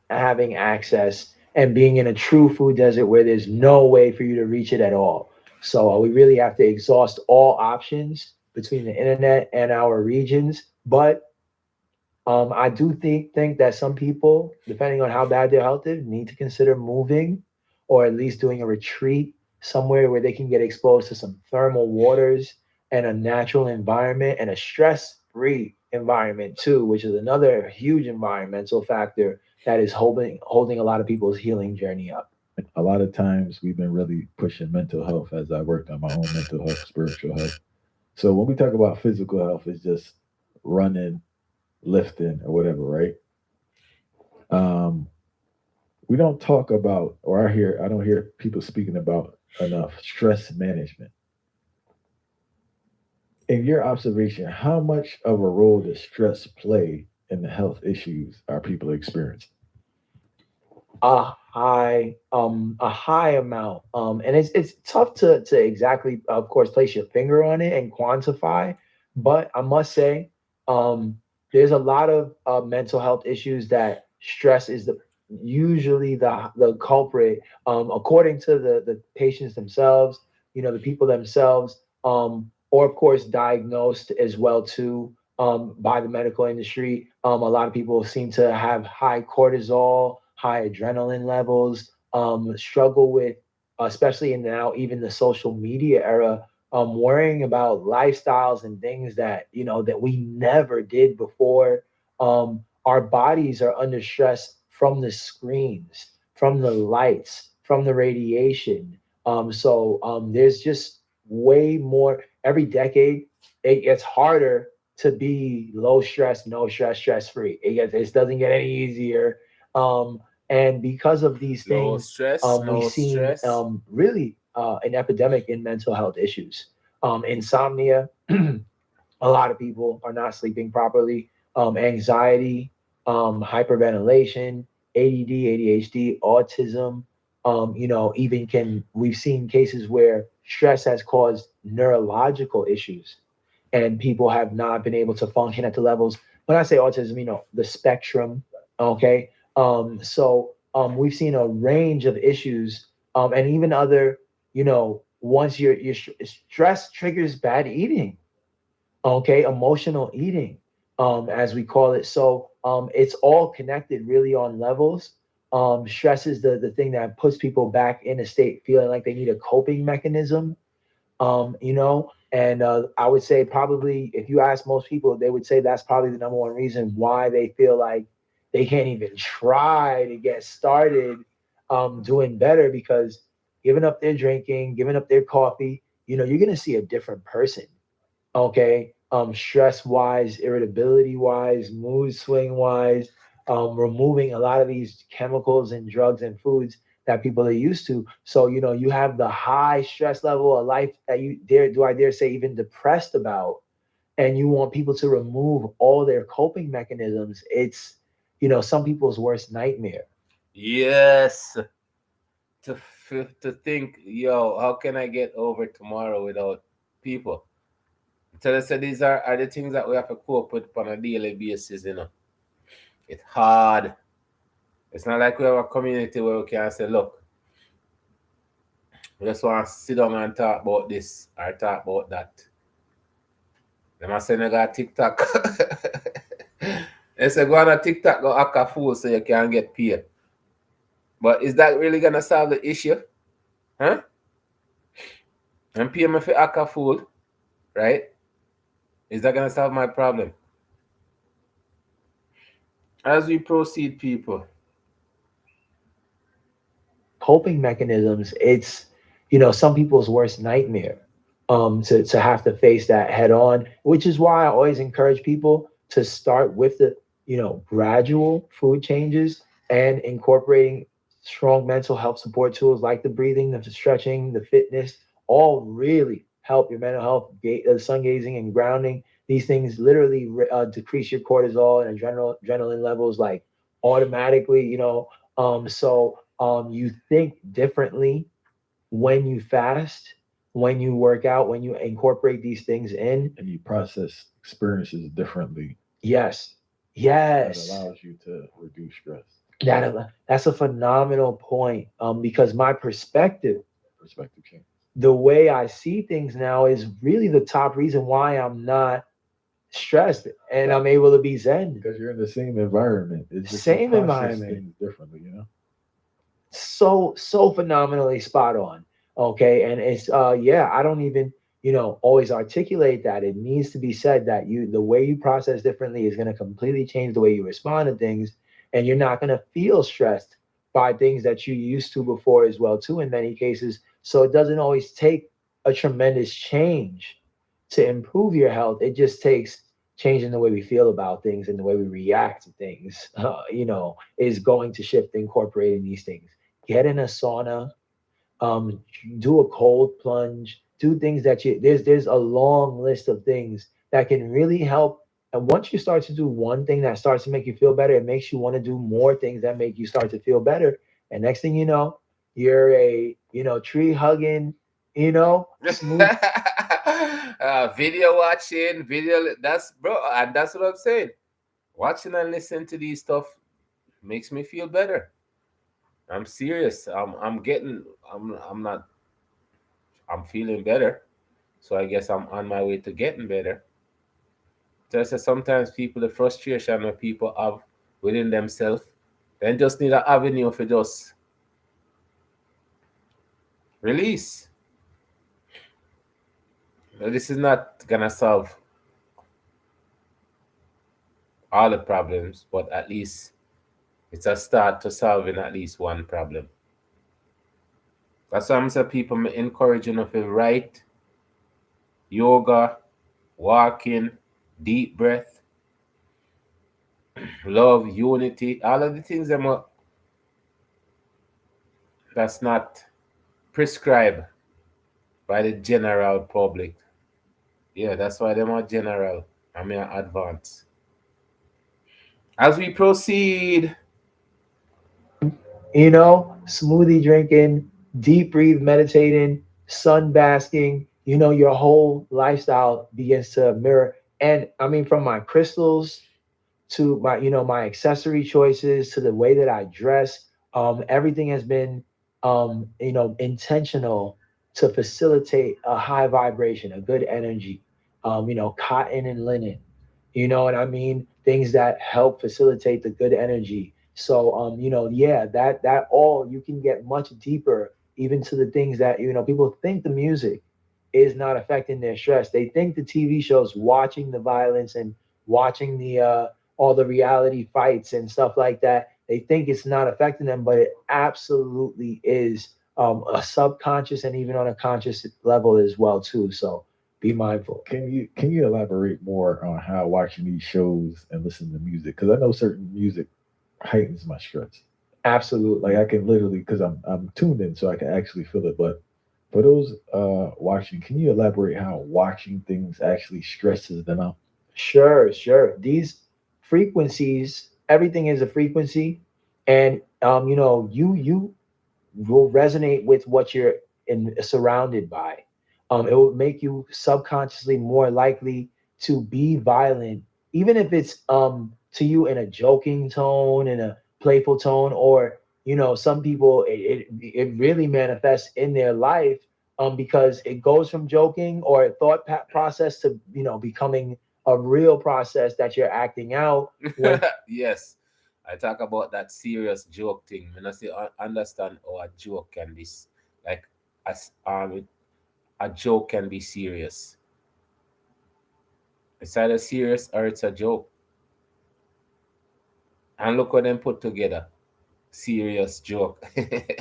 Having access and being in a true food desert where there's no way for you to reach it at all. So we really have to exhaust all options between the internet and our regions. But I do think that some people, depending on how bad their health is, need to consider moving or at least doing a retreat somewhere where they can get exposed to some thermal waters and a natural environment and a stress-free environment too, which is another huge environmental factor that is holding a lot of people's healing journey up. A lot of times we've been really pushing mental health as I worked on my own mental health, spiritual health. So when we talk about physical health, it's just running, lifting, or whatever, right? Um, we don't talk about, or I don't hear people speaking about enough stress management. In your observation, how much of a role does stress play in the health issues our people experience? A high amount, and it's tough to exactly, of course, place your finger on it and quantify, but I must say, um there's a lot of mental health issues that stress is the usually the culprit, according to the patients themselves, the people themselves, or of course diagnosed as well too, by the medical industry. A lot of people seem to have high cortisol, high adrenaline levels, struggle with especially in now even the social media era, worrying about lifestyles and things that that we never did before. Our bodies are under stress from the screens, from the lights, from the radiation. There's just way more every decade. It gets harder to be low stress, no stress, stress free. It doesn't get any easier. Um, and because of these Low things, stress, we've no seen stress. really an epidemic in mental health issues. Insomnia, a lot of people are not sleeping properly. Anxiety, hyperventilation, ADD, ADHD, autism. Even can we've seen cases where stress has caused neurological issues, and people have not been able to function at the levels. When I say autism, the spectrum. Okay, we've seen a range of issues, and even other. Once stress triggers bad eating, okay, emotional eating, as we call it. It's all connected really on levels. Stress is the thing that puts people back in a state feeling like they need a coping mechanism. And I would say probably if you ask most people, they would say that's probably the number one reason why they feel like they can't even try to get started doing better, because giving up their drinking, giving up their coffee, you're going to see a different person. Okay, stress wise, irritability wise, mood swing wise, removing a lot of these chemicals and drugs and foods that people are used to. So you have the high stress level of life that you dare, do I dare say, even depressed about, and you want people to remove all their coping mechanisms. It's some people's worst nightmare. Yes. To think, yo, how can I get over tomorrow without people? So they said these are the things that we have to cope with on a daily basis, It's hard. It's not like we have a community where we can say, look, we just want to sit down and talk about this or talk about that. They must say they got TikTok. They say go on a TikTok, go act a fool so you can get paid. But is that really gonna solve the issue? Huh? And pay me for act a fool, right? Is that gonna solve my problem? As we proceed, people. Coping mechanisms, it's some people's worst nightmare, to have to face that head on, which is why I always encourage people to start with the gradual food changes and incorporating strong mental health support tools like the breathing, the stretching, the fitness, all really help your mental health. Sun gazing and grounding, these things literally decrease your cortisol and adrenaline levels like automatically. You think differently when you fast, when you work out, when you incorporate these things in. And you process experiences differently. Yes, That yes, allows you to reduce stress. that's a phenomenal point. Because my perspective, Perspective change. the way I see things now, is really the top reason why I'm not stressed and I'm able to be zen. Because you're in the same environment. It's just you Same process environment. things differently. So phenomenally spot on. Okay, and it's yeah, I don't even always articulate that. It needs to be said that the way you process differently is going to completely change the way you respond to things, and you're not going to feel stressed by things that you used to before as well too, in many cases. So it doesn't always take a tremendous change to improve your health. It just takes changing the way we feel about things and the way we react to things. Is going to shift, incorporating these things. Get in a sauna, um, do a cold plunge, do things that there's a long list of things that can really help. And once you start to do one thing that starts to make you feel better, it makes you want to do more things that make you start to feel better. And next thing you know, you're a tree hugging, smooth. Video watching, that's bro, and that's what I'm saying. Watching and listening to these stuff makes me feel better. I'm serious. I'm not I'm feeling better. So I guess I'm on my way to getting better. Just sometimes people, the frustration that people have within themselves, then just need an avenue for just Release. Now, this is not gonna solve all the problems, but at least it's a start to solving at least one problem. That's why I'm saying people may encourage you to write, yoga, walking, deep breath, love, unity, all of the things that's not prescribed by the general public. Yeah, that's why they're more general. I mean advanced. As we proceed, Smoothie drinking, deep breathe meditating, sun basking, your whole lifestyle begins to mirror. And I mean, from my crystals to my accessory choices to the way that I dress, everything has been intentional to facilitate a high vibration, a good energy. Cotton and linen, you know what I mean? Things that help facilitate the good energy. So yeah, that all you can get much deeper, even to the things that people think the music is not affecting their stress. They think the TV shows, watching the violence and watching the all the reality fights and stuff like that, they think it's not affecting them, but it absolutely is, a subconscious and even on a conscious level as well too. So be mindful. Can you elaborate more on how watching these shows and listening to music? Because I know certain music heightens my stress. Absolutely. Like I can literally, because I'm tuned in, so I can actually feel it. But for those watching, can you elaborate how watching things actually stresses them out? Sure, sure. These frequencies, everything is a frequency, and you will resonate with what you're surrounded by. It will make you subconsciously more likely to be violent, even if it's to you in a joking tone, in a playful tone, or some people it really manifests in their life, because it goes from joking or a thought process to becoming a real process that you're acting out when. yes, I talk about that serious joke thing. When I say understand how a joke can be like as a joke can be serious. It's either serious or it's a joke. And look what them put together. Serious joke. I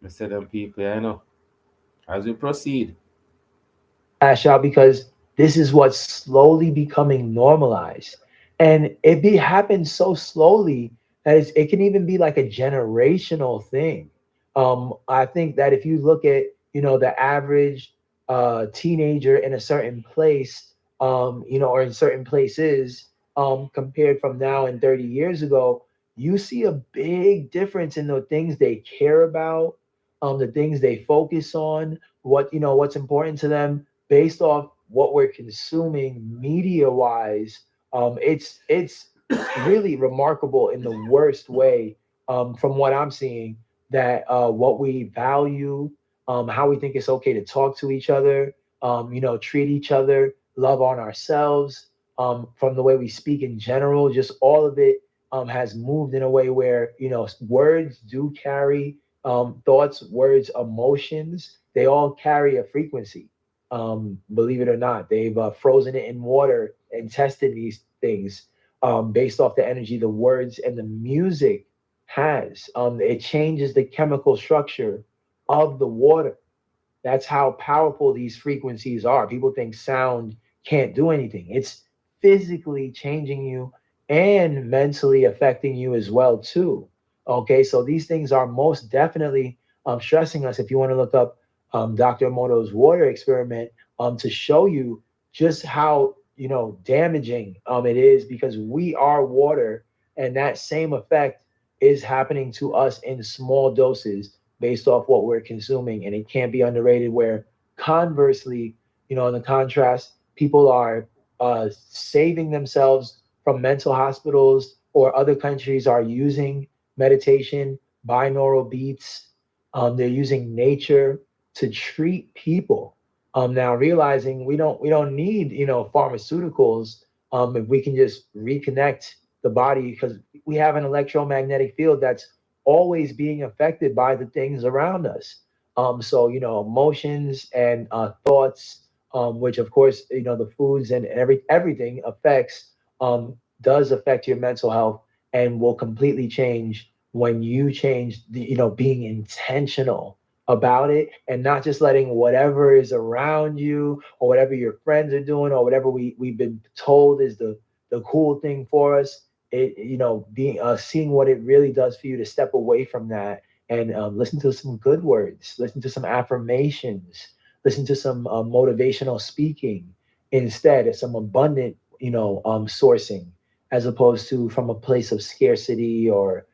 said them people, I know. As we proceed. Lash out, because this is what's slowly becoming normalized, and happens so slowly that it can even be like a generational thing. I think that if you look at the average teenager in a certain place, or in certain places, compared from now and 30 years ago, you see a big difference in the things they care about, the things they focus on, what's important to them, based off what we're consuming media wise. It's really remarkable in the worst way, from what I'm seeing, that what we value, how we think it's okay to talk to each other, treat each other, love on ourselves, from the way we speak in general, just all of it has moved in a way where words do carry, thoughts, words, emotions, they all carry a frequency. Believe it or not, they've frozen it in water and tested these things, based off the energy the words and the music has. It changes the chemical structure of the water. That's how powerful these frequencies are. People think sound can't do anything. It's physically changing you and mentally affecting you as well too. Okay, so these things are most definitely stressing us. If you want to look up Dr. Emoto's water experiment, to show you just how damaging it is, because we are water, and that same effect is happening to us in small doses based off what we're consuming, and it can't be underrated. Where conversely, in the contrast, people are saving themselves from mental hospitals, or other countries are using meditation, binaural beats. They're using nature to treat people. Now realizing we don't need pharmaceuticals, if we can just reconnect the body, because we have an electromagnetic field that's always being affected by the things around us. So emotions and thoughts, which of course the foods and everything affects, does affect your mental health, and will completely change when you change the being intentional about it, and not just letting whatever is around you or whatever your friends are doing or whatever we've been told is the cool thing for us. It being seeing what it really does for you to step away from that, and listen to some good words, listen to some affirmations, listen to some motivational speaking instead, some abundant sourcing, as opposed to from a place of scarcity or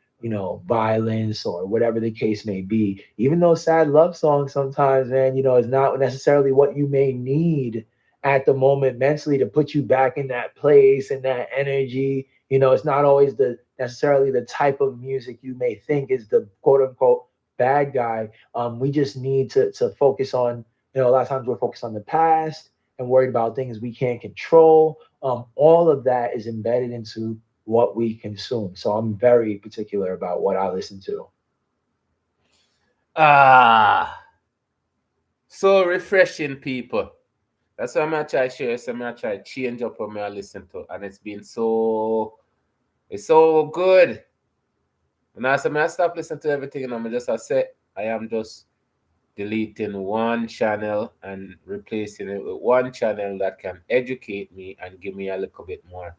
violence or whatever the case may be. Even though sad love songs sometimes, man, is not necessarily what you may need at the moment mentally to put you back in that place and that energy. It's not always the necessarily the type of music you may think is the quote unquote bad guy. We just need to focus on, a lot of times we're focused on the past and worried about things we can't control. All of that is embedded into what we consume. So I'm very particular about what I listen to. Ah, so refreshing, people. That's why I'm gonna try share. So I'm gonna try change up what I listen to, and it's so good. And as I stop listening to everything, and I'm just I say I am just deleting one channel and replacing it with one channel that can educate me and give me a little bit more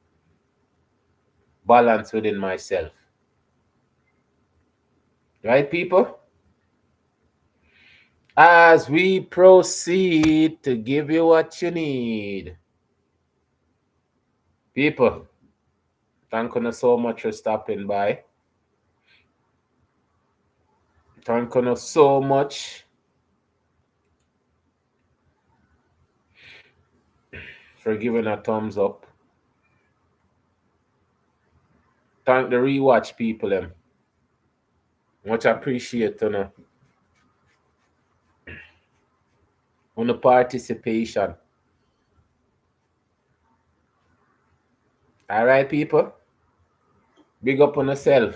balance within myself. Right, people? As we proceed to give you what you need, people, thank you so much for stopping by. Thank you so much for giving a thumbs up. Thank the rewatch people, them. Much appreciate on the participation. All right, people. Big up on yourself.